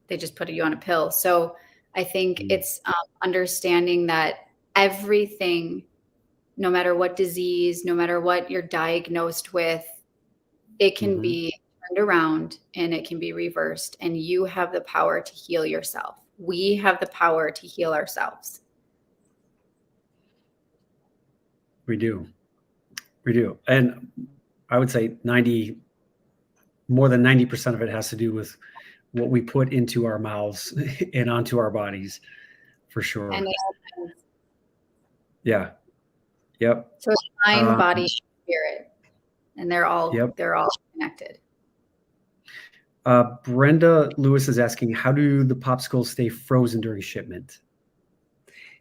Speaker 2: they just put you on a pill. So I think it's understanding that everything, no matter what disease, no matter what you're diagnosed with, it can be turned around and it can be reversed, and you have the power to heal yourself. We have the power to heal ourselves.
Speaker 1: We do. And I would say more than 90% of it has to do with what we put into our mouths and onto our bodies, for sure.
Speaker 2: And
Speaker 1: yeah. Yep.
Speaker 2: So mind, body, spirit, and they're all connected.
Speaker 1: Brenda Lewis is asking, how do the popsicles stay frozen during shipment?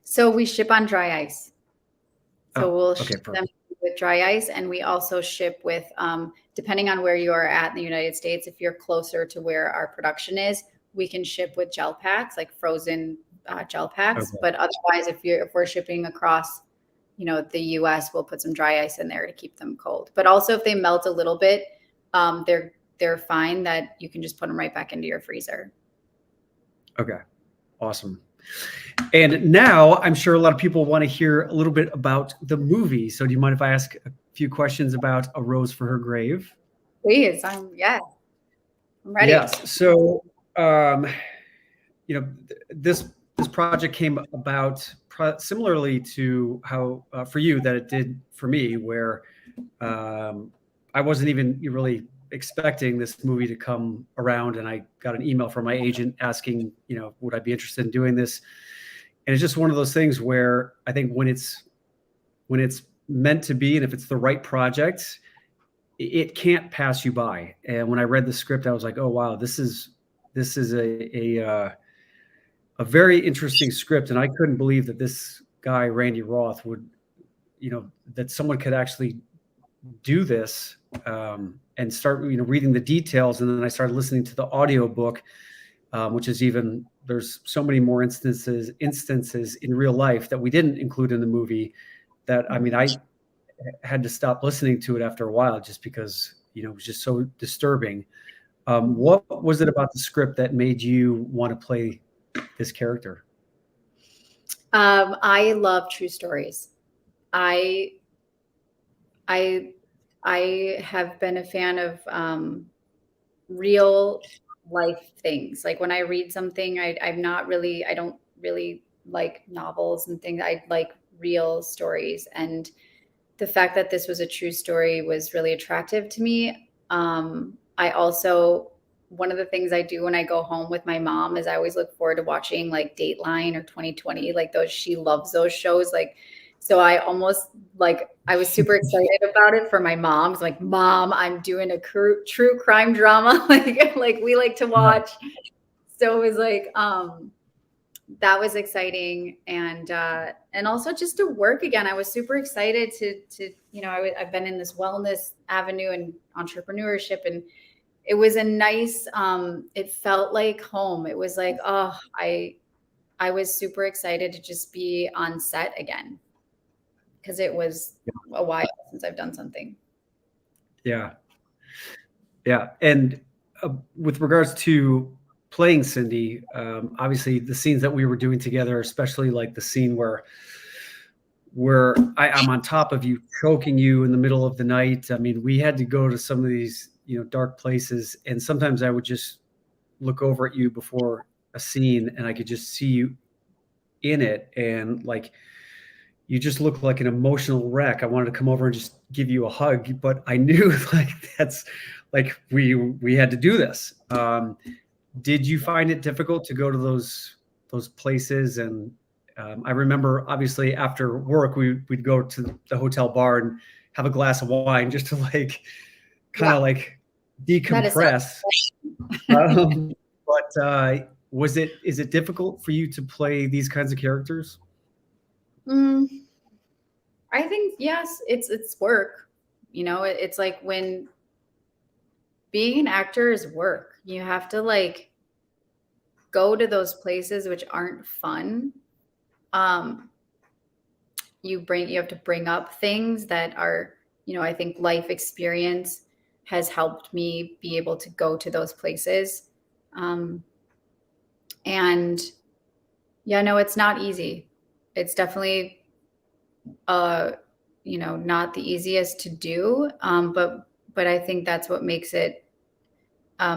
Speaker 2: So we ship on dry ice. So we'll ship
Speaker 1: perfect.
Speaker 2: them with dry ice, and we also ship with, depending on where you are at in the United States, if you're closer to where our production is, we can ship with gel packs, like frozen gel packs. Okay. But otherwise, if we're shipping across, the US, we'll put some dry ice in there to keep them cold. But also, if they melt a little bit, they're fine. That you can just put them right back into your freezer. Okay,
Speaker 1: awesome. And now I'm sure a lot of people want to hear a little bit about the movie. So do you mind if I ask a few questions about A Rose for Her Grave?
Speaker 2: Please. I'm ready.
Speaker 1: Yes. So, this project came about similarly to how for you that it did for me, where I wasn't even really expecting this movie to come around, and I got an email from my agent asking, would I be interested in doing this? And it's just one of those things where I think when it's meant to be, and if it's the right project, it can't pass you by. And when I read the script, I was like, oh wow, this is a very interesting script. And I couldn't believe that this guy, Randy Roth, would, that someone could actually do this, and start, reading the details. And then I started listening to the audiobook, which is there's so many more instances in real life that we didn't include in the movie that, I had to stop listening to it after a while just because, it was just so disturbing. What was it about the script that made you want to play this character?
Speaker 2: I love true stories. I have been a fan of real life things. Like when I read something, I don't really like novels and things. I like real stories. And the fact that this was a true story was really attractive to me. I also, one of the things I do when I go home with my mom is I always look forward to watching like Dateline or 2020, like those, she loves those shows. Like, so I almost I was super excited about it for my mom. It's like, Mom, I'm doing a true crime drama. like we like to watch. So it was like, that was exciting. And also just to work again, I was super excited to I've been in this wellness avenue and entrepreneurship, and it was a nice, it felt like home. It was like, I was super excited to just be on set again, because it was a while since I've done something.
Speaker 1: Yeah. Yeah. And with regards to playing Cindy, obviously the scenes that we were doing together, especially like the scene where I'm on top of you, choking you in the middle of the night. We had to go to some of these, dark places. And sometimes I would just look over at you before a scene and I could just see you in it. And like, you just look like an emotional wreck. I wanted to come over and just give you a hug, but I knew that's we had to do this. Did you find it difficult to go to those places? And I remember obviously after work, we'd go to the hotel bar and have a glass of wine just to decompress. But is it difficult for you to play these kinds of characters?
Speaker 2: I think, yes, it's work. It's like when being an actor is work. You have to go to those places which aren't fun. You have to bring up things that are, I think life experience has helped me be able to go to those places. And yeah, no, it's not easy. It's definitely, not the easiest to do. But I think that's what makes it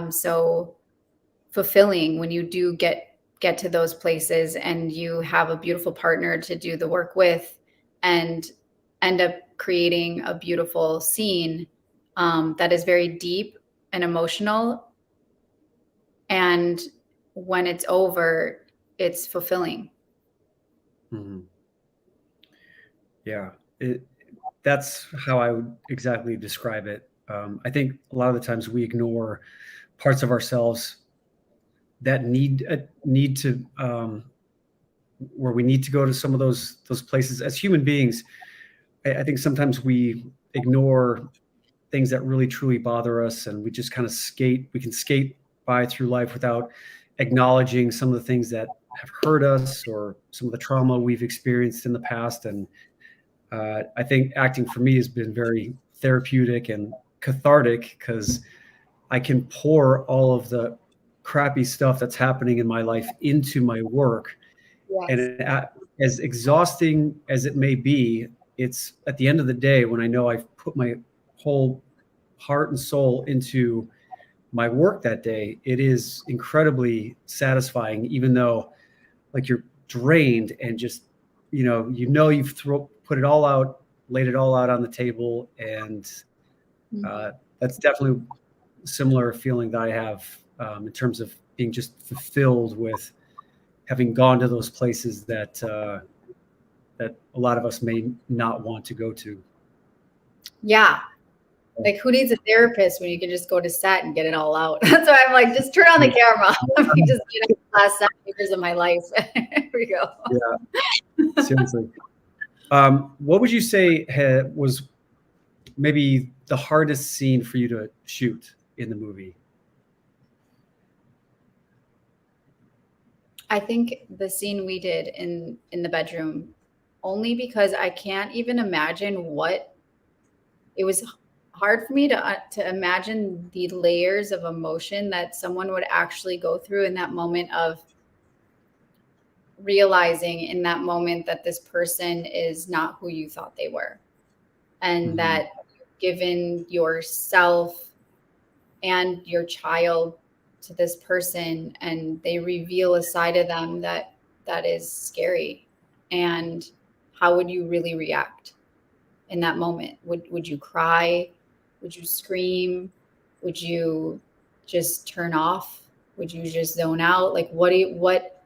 Speaker 2: so fulfilling when you do get to those places and you have a beautiful partner to do the work with and end up creating a beautiful scene that is very deep and emotional. And when it's over, it's fulfilling.
Speaker 1: Mm-hmm. Yeah, that's how I would exactly describe it. I think a lot of the times we ignore parts of ourselves that need to where we need to go to some of those places as human beings. I think sometimes we ignore things that really truly bother us, and we just kind of we can skate by through life without acknowledging some of the things that have hurt us or some of the trauma we've experienced in the past. And I think acting for me has been very therapeutic and cathartic because I can pour all of the crappy stuff that's happening in my life into my work.
Speaker 2: Yes.
Speaker 1: And as exhausting as it may be, it's at the end of the day when I know I've put my whole heart and soul into my work that day, it is incredibly satisfying, even though you're drained and just, you've put it all out, laid it all out on the table. And that's definitely similar feeling that I have in terms of being just fulfilled with having gone to those places that that a lot of us may not want to go to.
Speaker 2: Yeah. Like, who needs a therapist when you can just go to set and get it all out? That's why I'm like, just turn on the camera. Let me just get the last 7 years of my life. Here we go.
Speaker 1: Yeah, seriously. What would you say was maybe the hardest scene for you to shoot in the movie?
Speaker 2: I think the scene we did in the bedroom, only because I can't even imagine what it was hard for me to imagine the layers of emotion that someone would actually go through in that moment of realizing in that moment that this person is not who you thought they were, and that you've given yourself and your child to this person, and they reveal a side of them that is scary. And how would you really react in that moment? Would you cry? Would you scream? Would you just turn off? Would you just zone out? Like, what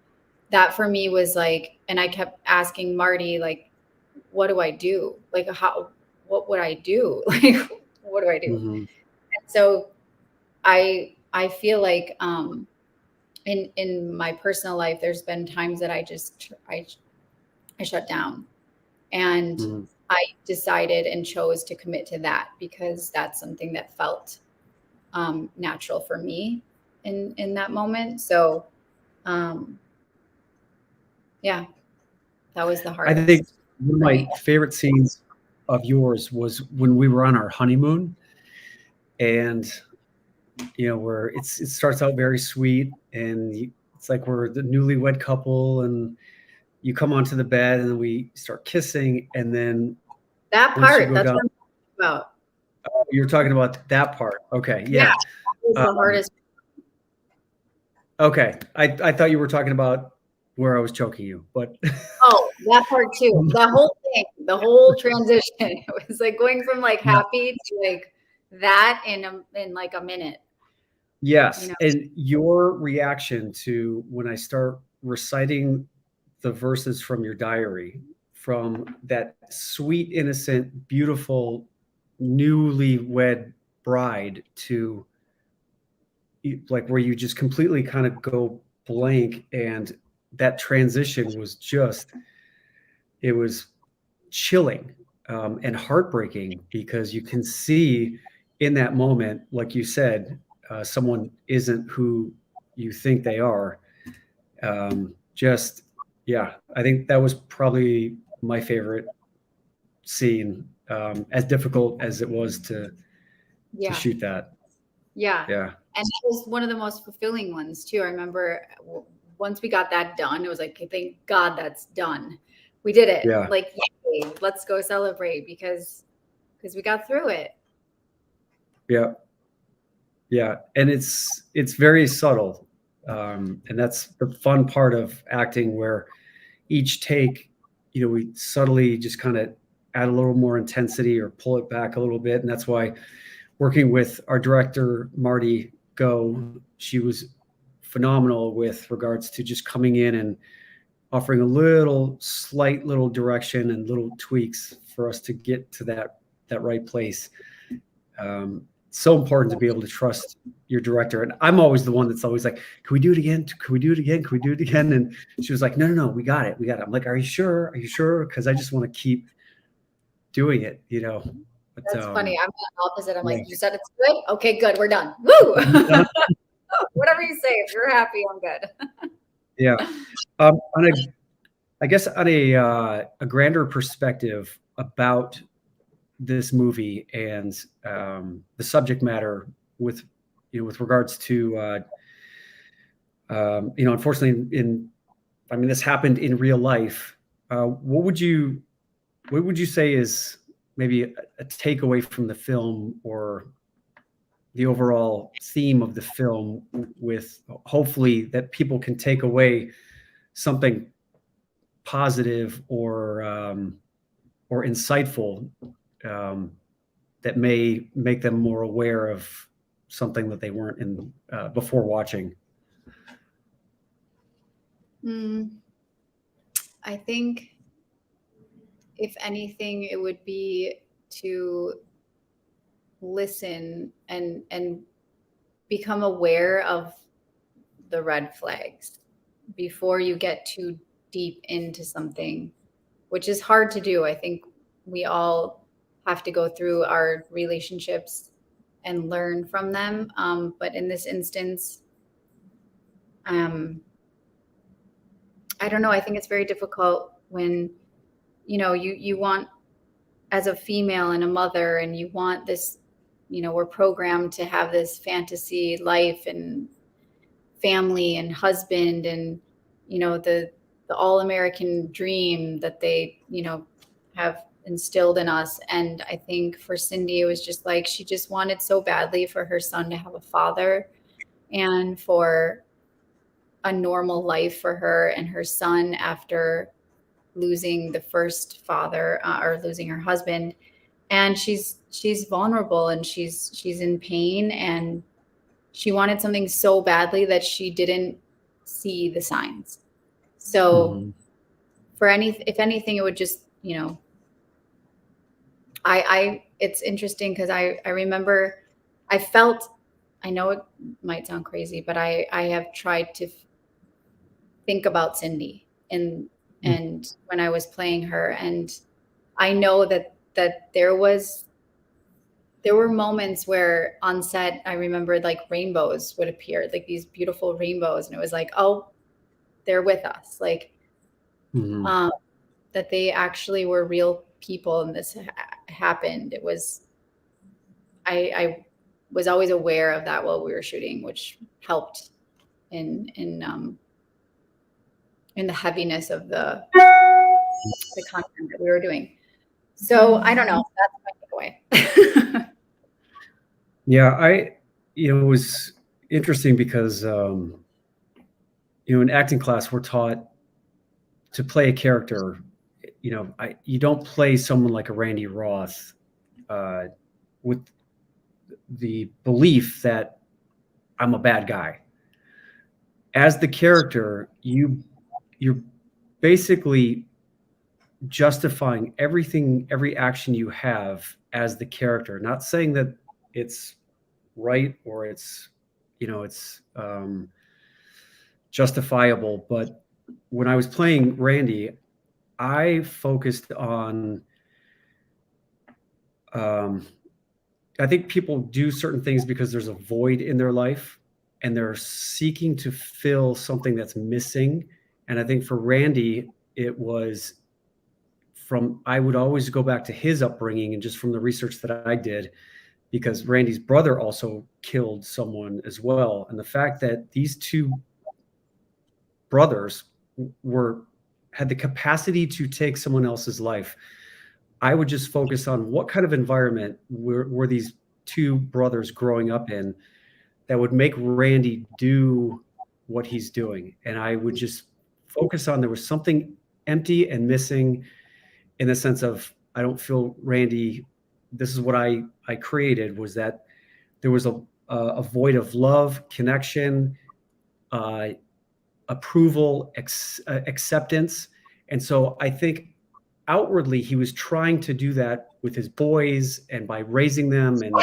Speaker 2: that for me was like, and I kept asking Marty, like, what do I do? Like, what would I do? Like, what do I do? And so I feel like in my personal life, there's been times that I shut down, and I decided and chose to commit to that because that's something that felt natural for me in that moment. So yeah, that was the hardest.
Speaker 1: I think one of my favorite scenes of yours was when we were on our honeymoon, and where it starts out very sweet, and it's like we're the newlywed couple, and you come onto the bed and we start kissing, and then
Speaker 2: that part, that's what I'm talking about.
Speaker 1: Oh, you're talking about that part. Okay. Yeah.
Speaker 2: That was the hardest.
Speaker 1: Okay. I thought you were talking about where I was choking you, but
Speaker 2: oh, that part too. The whole thing, the whole transition. It was like going from like happy to like that in like a minute.
Speaker 1: Yes. And your reaction to when I start reciting the verses from your diary, from that sweet, innocent, beautiful, newlywed bride to like where you just completely kind of go blank, and that transition was just, it was chilling and heartbreaking, because you can see in that moment, like you said, someone isn't who you think they are. I think that was probably my favorite scene, as difficult as it was to shoot that.
Speaker 2: Yeah. And it was one of the most fulfilling ones too. I remember once we got that done, it was like, thank God that's done. We did it.
Speaker 1: Yeah.
Speaker 2: Like, yay, let's go celebrate because we got through it.
Speaker 1: Yeah. Yeah. And it's very subtle. And that's the fun part of acting, where each take, we subtly just kind of add a little more intensity or pull it back a little bit. And that's why working with our director, Marty Go, she was phenomenal with regards to just coming in and offering a slight little direction and little tweaks for us to get to that right place. So important to be able to trust your director. And I'm always the one that's always like, can we do it again? Can we do it again? Can we do it again? And she was like, no, we got it. I'm like, are you sure? Are you sure? Because I just want to keep doing it, But,
Speaker 2: that's funny. I'm the opposite. I'm like, you said it's good? Okay, good. We're done. Woo! Whatever you say. If you're happy, I'm good.
Speaker 1: Yeah. I guess on a grander perspective about this movie and the subject matter with regards to unfortunately this happened in real life. What would you say is maybe a takeaway from the film, or the overall theme of the film, with hopefully that people can take away something positive or insightful, that may make them more aware of something that they weren't in before watching?
Speaker 2: I think if anything, it would be to listen and become aware of the red flags before you get too deep into something, which is hard to do. I think we all have to go through our relationships and learn from them. But in this instance, I don't know. I think it's very difficult when, you want, as a female and a mother, and you want this, we're programmed to have this fantasy life and family and husband and, the all-American dream that they, have instilled in us. And I think for Cindy, it was just like, she just wanted so badly for her son to have a father and for a normal life for her and her son after losing the first father or losing her husband. And she's vulnerable and she's in pain, and she wanted something so badly that she didn't see the signs. So if anything, it would just, it's interesting because I remember I know it might sound crazy, but I have tried to think about Cindy and when I was playing her, and I know that there were moments where on set, I remembered like rainbows would appear, like these beautiful rainbows. And it was like, oh, they're with us. Like, that they actually were real people and this happened. It was, I was always aware of that while we were shooting, which helped in the heaviness of the content that we were doing. So I don't know. That's my takeaway.
Speaker 1: Yeah, it was interesting because, in acting class, we're taught to play a character. You don't play someone like a Randy Roth with the belief that I'm a bad guy. As the character, you're basically justifying every action you have as the character. Not saying that it's right or it's justifiable, but when I was playing Randy, I focused on I think people do certain things because there's a void in their life and they're seeking to fill something that's missing. And I think for Randy, it was I would always go back to his upbringing and just from the research that I did, because Randy's brother also killed someone as well. And the fact that these two brothers had the capacity to take someone else's life, I would just focus on what kind of environment were these two brothers growing up in that would make Randy do what he's doing. And I would just focus on, there was something empty and missing in the sense of, I don't feel Randy, this is what I created, was that there was a void of love, connection, approval, acceptance. And so I think outwardly he was trying to do that with his boys and by raising them and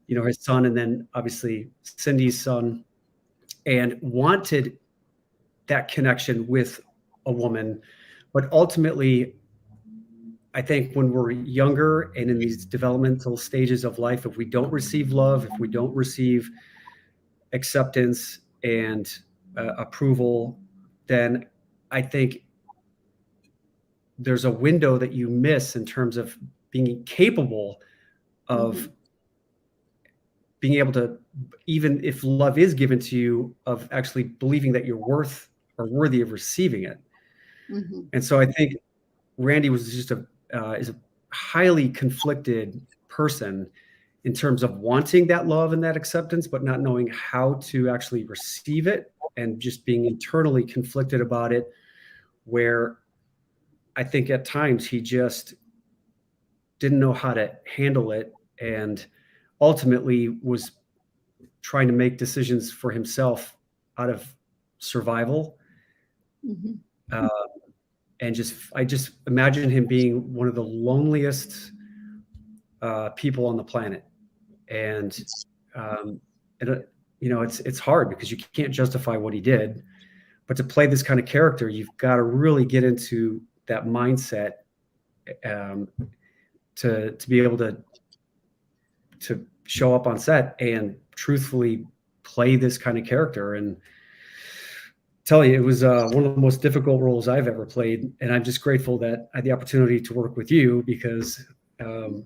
Speaker 1: his son, and then obviously Cindy's son, and wanted that connection with a woman. But ultimately, I think when we're younger and in these developmental stages of life, if we don't receive love, if we don't receive acceptance and approval, then I think there's a window that you miss in terms of being capable of being able to, even if love is given to you, of actually believing that you're worth or worthy of receiving it. And so I think Randy was just is a highly conflicted person in terms of wanting that love and that acceptance, but not knowing how to actually receive it, and just being internally conflicted about it, where I think at times he just didn't know how to handle it, and ultimately was trying to make decisions for himself out of survival. And I just imagine him being one of the loneliest people on the planet. And it's hard because you can't justify what he did, but to play this kind of character, you've got to really get into that mindset to be able to show up on set and truthfully play this kind of character. And tell you, it was one of the most difficult roles I've ever played. And I'm just grateful that I had the opportunity to work with you because, in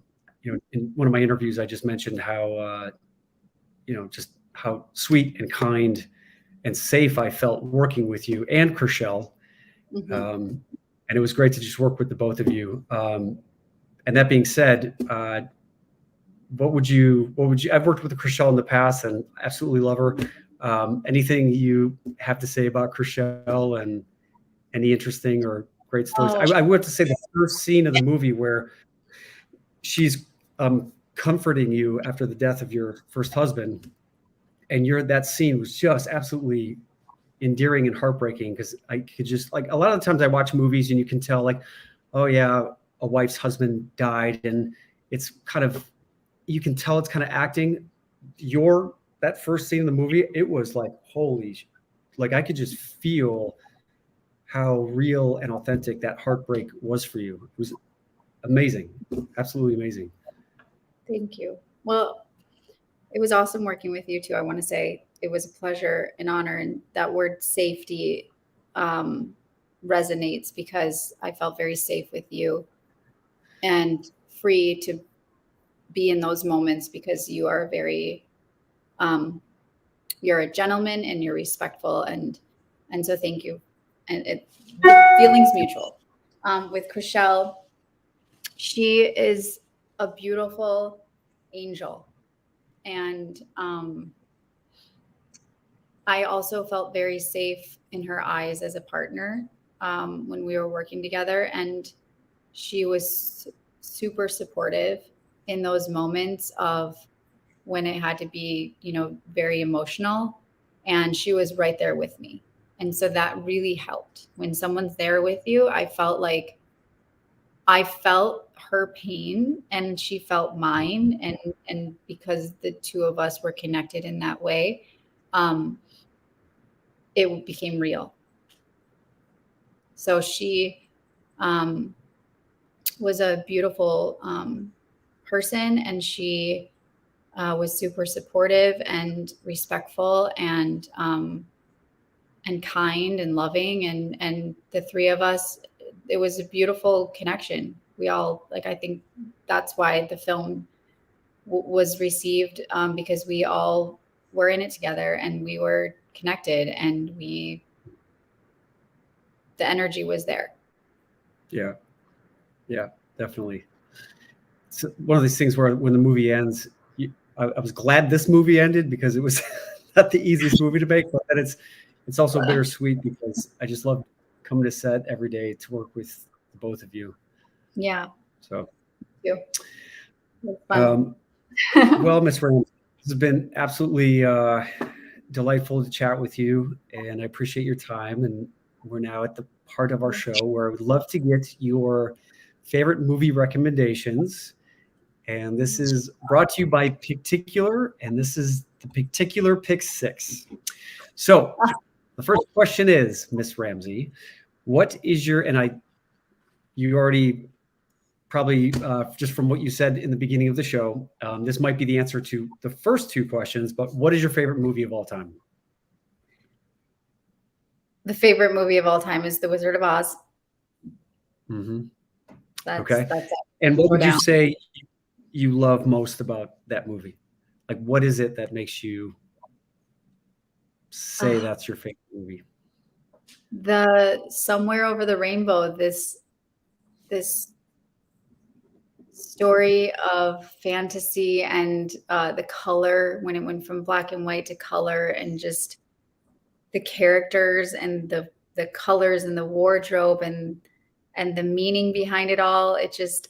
Speaker 1: one of my interviews, I just mentioned how, just how sweet and kind and safe I felt working with you and Chriselle. And it was great to just work with the both of you. And that being said, what would you, I've worked with Chriselle in the past and absolutely love her. Anything you have to say about Chriselle and any interesting or great stories? I would have to say the first scene of the movie where she's comforting you after the death of your first husband, and that scene was just absolutely endearing and heartbreaking because I could just, like, a lot of the times I watch movies and you can tell, like, oh yeah, a wife's husband died, and it's kind of, you can tell it's kind of acting. That first scene in the movie, it was like, like I could just feel how real and authentic that heartbreak was for you. It was amazing. Absolutely amazing.
Speaker 2: Thank you. Well, it was awesome working with you too. I want to say it was a pleasure and honor. And that word safety resonates because I felt very safe with you and free to be in those moments because you are you're a gentleman and you're respectful. And so thank you. And the feeling's mutual. With Chriselle, she is a beautiful angel. And I also felt very safe in her eyes as a partner when we were working together. And she was super supportive in those moments of when it had to be, very emotional. And she was right there with me. And so that really helped. When someone's there with you, I felt like I felt her pain and she felt mine. And because the two of us were connected in that way, it became real. So she was a beautiful person, and she was super supportive and respectful and kind and loving. And the three of us, it was a beautiful connection. We all, I think that's why the film was received, because we all were in it together and we were connected and the energy was there.
Speaker 1: Yeah. Yeah, definitely. It's one of these things where when the movie ends, I was glad this movie ended because it was not the easiest movie to make, but it's also bittersweet because I just love coming to set every day to work with the both of you.
Speaker 2: Yeah.
Speaker 1: So,
Speaker 2: thank you.
Speaker 1: Well, Ms. Ramsey, this has been absolutely delightful to chat with you, and I appreciate your time. And we're now at the part of our show where I would love to get your favorite movie recommendations. And this is brought to you by Picticular, and this is the Picticular Pick Six. So the first question is, Ms. Ramsey, what is your, you already probably, just from what you said in the beginning of the show, this might be the answer to the first two questions, but what is your favorite movie of all time?
Speaker 2: The favorite movie of all time is The Wizard of Oz.
Speaker 1: Mm-hmm.
Speaker 2: That's
Speaker 1: and what would you say you love most about that movie? Like, what is it that makes you say that's your favorite movie?
Speaker 2: The Somewhere Over the Rainbow, this story of fantasy and the color, when it went from black and white to color, and just the characters and the colors and the wardrobe and the meaning behind it all. It just,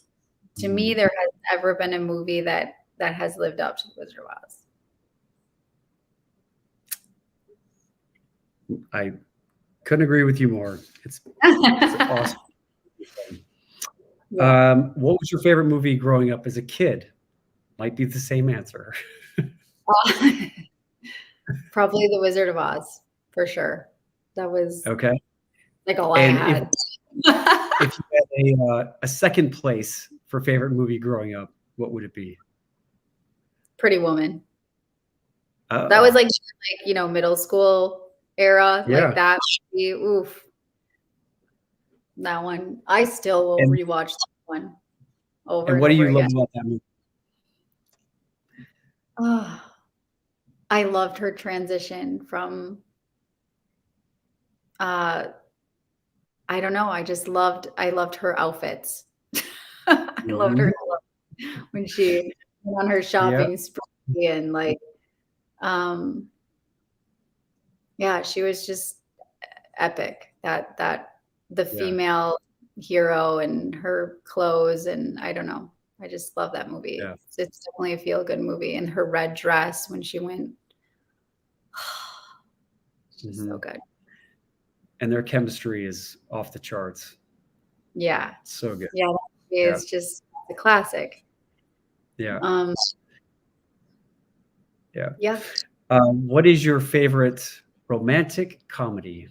Speaker 2: to me, there has ever been a movie that has lived up to The Wizard of Oz.
Speaker 1: I couldn't agree with you more. It's awesome.
Speaker 2: Yeah.
Speaker 1: What was your favorite movie growing up as a kid? Might be the same answer.
Speaker 2: Probably The Wizard of Oz, for sure. That was
Speaker 1: Okay.
Speaker 2: like all I
Speaker 1: And
Speaker 2: had.
Speaker 1: if you had a second place for favorite movie growing up, what would it be?
Speaker 2: Pretty Woman.
Speaker 1: Uh,
Speaker 2: That was like middle school era,
Speaker 1: Yeah.
Speaker 2: like that. Oof. That one. I still will
Speaker 1: And-
Speaker 2: rewatch that one over
Speaker 1: and what do
Speaker 2: over
Speaker 1: you love
Speaker 2: again.
Speaker 1: about that movie?
Speaker 2: Oh, I loved her transition from I don't know. I loved her outfits. I loved her when she went on her shopping spree and yeah, she was just epic. That the female hero and her clothes, and I don't know. I just love that movie.
Speaker 1: Yeah.
Speaker 2: It's definitely a feel-good movie. And her red dress when she went, it's just so good.
Speaker 1: And their chemistry is off the charts.
Speaker 2: Yeah.
Speaker 1: So good.
Speaker 2: Yeah, that movie is just a classic.
Speaker 1: Yeah.
Speaker 2: Yeah.
Speaker 1: What is your favorite romantic comedy?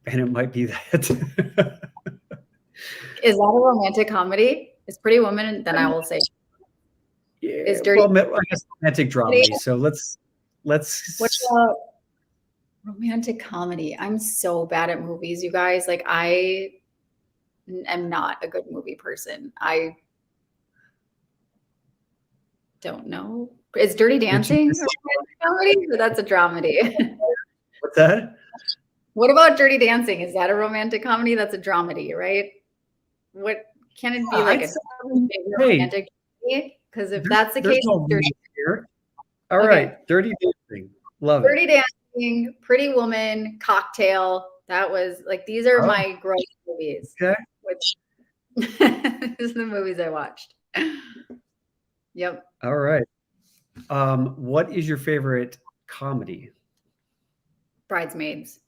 Speaker 1: And it might be that.
Speaker 2: Is that a romantic comedy? Is Pretty Woman? Then I will say. Is Dirty?
Speaker 1: Well, I guess romantic drama. So let's.
Speaker 2: What's about romantic comedy? I'm so bad at movies, you guys. Like I am not a good movie person. I don't know. Is Dirty Dancing a romantic comedy? Or that's a dramedy.
Speaker 1: What's that?
Speaker 2: What about Dirty Dancing? Is that a romantic comedy? That's a dramedy, right? What can it be like a romantic comedy? Because if that's the case, Dirty
Speaker 1: here. All right, Dirty Dancing. Love it.
Speaker 2: Dirty Dancing, Pretty Woman, Cocktail. That was like these are my gross movies.
Speaker 1: Okay.
Speaker 2: Which these are the movies I watched. Yep.
Speaker 1: All right. What is your favorite comedy?
Speaker 2: Bridesmaids.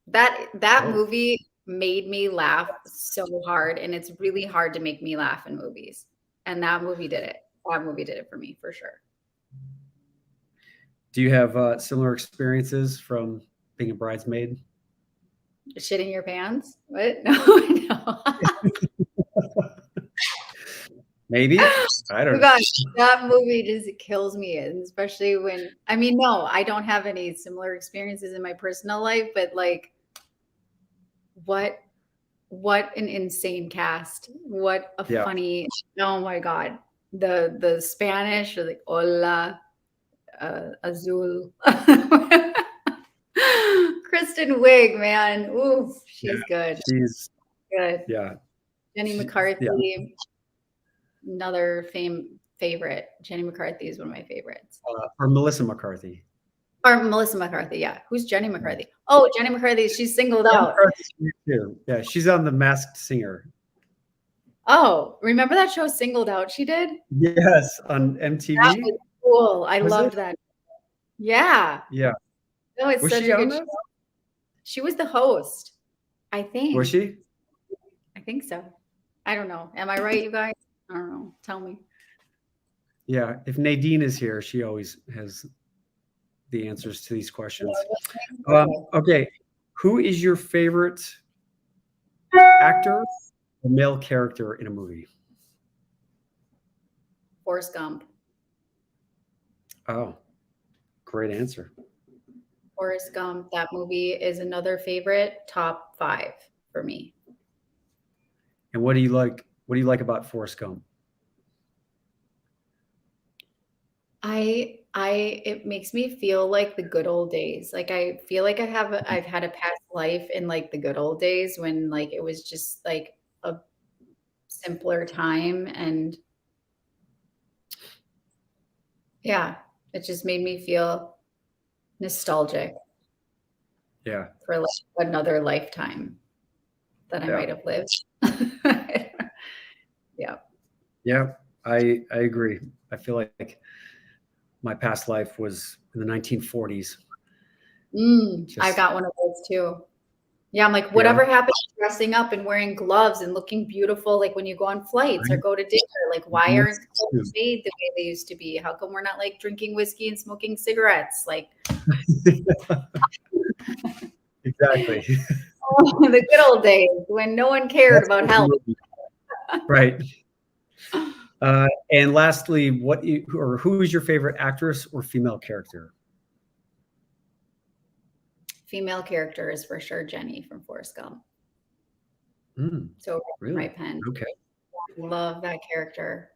Speaker 2: That movie made me laugh so hard, and it's really hard to make me laugh in movies. And that movie did it. That movie did it for me for sure.
Speaker 1: Do you have similar experiences from being a bridesmaid?
Speaker 2: Shitting your pants? What? No.
Speaker 1: Maybe. I don't know.
Speaker 2: Gosh, that movie just kills me, and especially when no, I don't have any similar experiences in my personal life, but like what an insane cast. What a funny, oh my God. The Spanish, or like hola, azul. Kristen Wiig, man. Ooh, she's good.
Speaker 1: She's
Speaker 2: good.
Speaker 1: Yeah.
Speaker 2: Jenny McCarthy, another favorite. Jenny McCarthy is one of my favorites.
Speaker 1: Or Melissa McCarthy.
Speaker 2: Or Melissa McCarthy, yeah. Who's Jenny McCarthy? Oh, Jenny McCarthy, she's singled out.
Speaker 1: Yeah, she's on The Masked Singer.
Speaker 2: Oh, remember that show Singled Out she did?
Speaker 1: Yes, on MTV.
Speaker 2: That was cool. I loved that. Yeah.
Speaker 1: Yeah.
Speaker 2: No, it's
Speaker 1: Was
Speaker 2: such
Speaker 1: she
Speaker 2: a
Speaker 1: on
Speaker 2: good
Speaker 1: that?
Speaker 2: show. She was the host, I think.
Speaker 1: Was she?
Speaker 2: I think so. I don't know. Am I right, you guys? I don't know. Tell me.
Speaker 1: Yeah. If Nadine is here, she always has the answers to these questions. Okay. Who is your favorite actor or male character in a movie?
Speaker 2: Forrest Gump.
Speaker 1: Oh, great answer.
Speaker 2: Forrest Gump. That movie is another favorite, top 5 for me.
Speaker 1: And what do you like? What do you like about Forrest Gump?
Speaker 2: It makes me feel like the good old days. Like I feel like I've had a past life in like the good old days when like it was just like a simpler time, and yeah, it just made me feel nostalgic.
Speaker 1: Yeah.
Speaker 2: For like another lifetime that I might have lived. Yeah.
Speaker 1: Yeah, I agree. I feel like my past life was in the 1940s.
Speaker 2: I got one of those too. Yeah, I'm like, whatever happened to dressing up and wearing gloves and looking beautiful, like when you go on flights or go to dinner? Like, why aren't clothes made the way they used to be? How come we're not like drinking whiskey and smoking cigarettes? Like,
Speaker 1: exactly.
Speaker 2: The good old days when no one cared about health.
Speaker 1: Right. And lastly, who is your favorite actress or female character?
Speaker 2: Female character is for sure Jenny from Forrest Gump. So
Speaker 1: really?
Speaker 2: right pen.
Speaker 1: Okay.
Speaker 2: Love that character.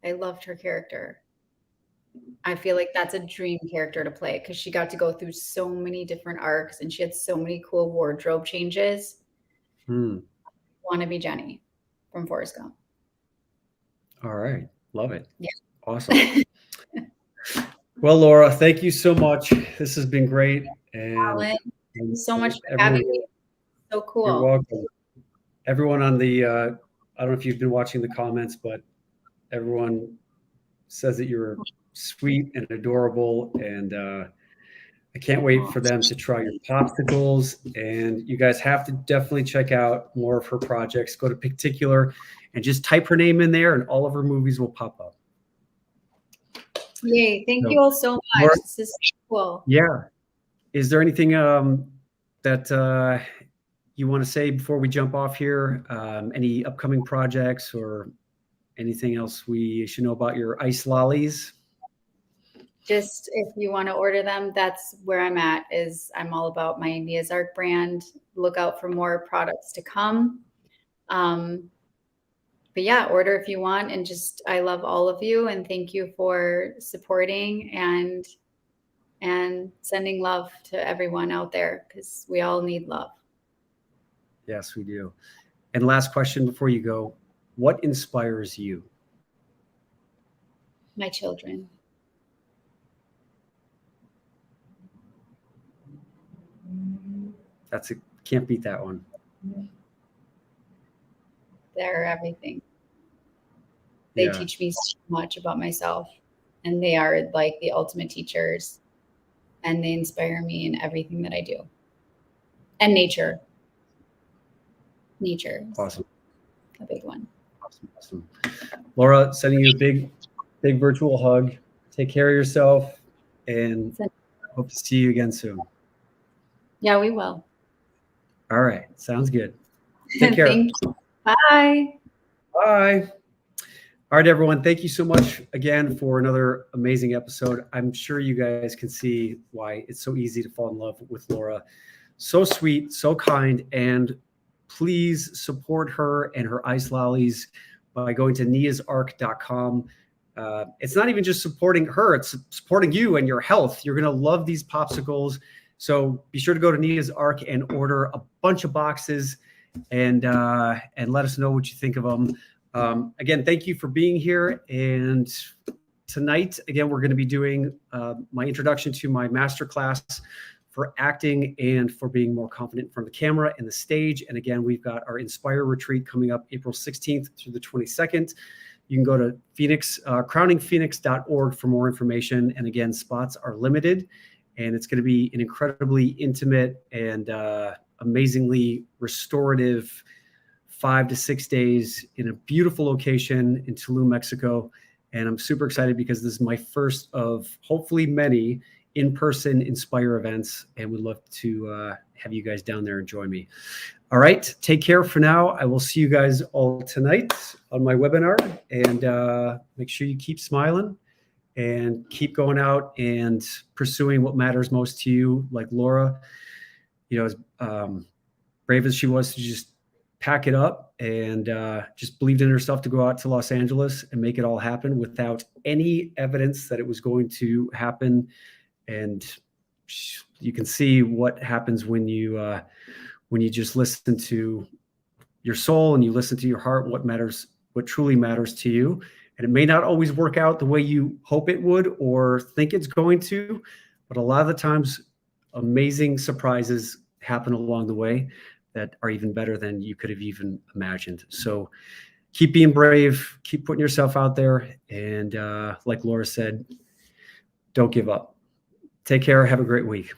Speaker 2: I loved her character. I feel like that's a dream character to play because she got to go through so many different arcs and she had so many cool wardrobe changes. Want to be Jenny from Forrest Gump. All
Speaker 1: right. Love it.
Speaker 2: Yeah.
Speaker 1: Awesome. Well, Laura, thank you so much. This has been great. And
Speaker 2: Colin, thank you so much for having me. So cool.
Speaker 1: You're welcome. Everyone on the, I don't know if you've been watching the comments, but everyone says that you're sweet and adorable. And I can't wait for them to try your popsicles. And you guys have to definitely check out more of her projects. Go to Picticular and just type her name in there and all of her movies will pop up.
Speaker 2: Yay. Thank you all so much. This is so cool.
Speaker 1: Yeah. Is there anything that you want to say before we jump off here? Any upcoming projects or anything else we should know about your ice lollies?
Speaker 2: Just if you want to order them, that's where I'm at. Is I'm all about my Nia's Arc brand. Look out for more products to come. But yeah, order if you want. And just, I love all of you. And thank you for supporting and sending love to everyone out there because we all need love.
Speaker 1: Yes, we do. And last question before you go, what inspires you?
Speaker 2: My children.
Speaker 1: Can't beat that one.
Speaker 2: They're everything. They teach me so much about myself, and they are like the ultimate teachers, and they inspire me in everything that I do. And nature.
Speaker 1: Awesome.
Speaker 2: A big one.
Speaker 1: Awesome. Laura, sending you a big virtual hug. Take care of yourself and hope to see you again soon.
Speaker 2: Yeah, we will.
Speaker 1: All right. Sounds good. Take care.
Speaker 2: Thank you. Bye.
Speaker 1: Bye. All right, everyone. Thank you so much again for another amazing episode. I'm sure you guys can see why it's so easy to fall in love with Laura. So sweet, so kind, and please support her and her ice lollies by going to niasarc.com. It's not even just supporting her, it's supporting you and your health. You're going to love these popsicles. So be sure to go to Nia's Arc and order a bunch of boxes and let us know what you think of them. Again, thank you for being here. And tonight, again, we're going to be doing my introduction to my masterclass for acting and for being more confident in front of the camera and the stage. And again, we've got our Inspire Retreat coming up April 16th through the 22nd. You can go to crowningphoenix.org for more information. And again, spots are limited. And it's going to be an incredibly intimate and amazingly restorative 5 to 6 days in a beautiful location in Tulum, Mexico. And I'm super excited because this is my first of hopefully many in-person Inspire events, and would love to have you guys down there and join me. All right, take care for now. I will see you guys all tonight on my webinar, and make sure you keep smiling and keep going out and pursuing what matters most to you. Like Laura, as brave as she was to just pack it up and just believed in herself to go out to Los Angeles and make it all happen without any evidence that it was going to happen. And you can see what happens when you just listen to your soul and you listen to your heart, what matters, what truly matters to you. And it may not always work out the way you hope it would or think it's going to, but a lot of the times amazing surprises happen along the way that are even better than you could have even imagined. So keep being brave, keep putting yourself out there. And like Laura said, don't give up. Take care. Have a great week.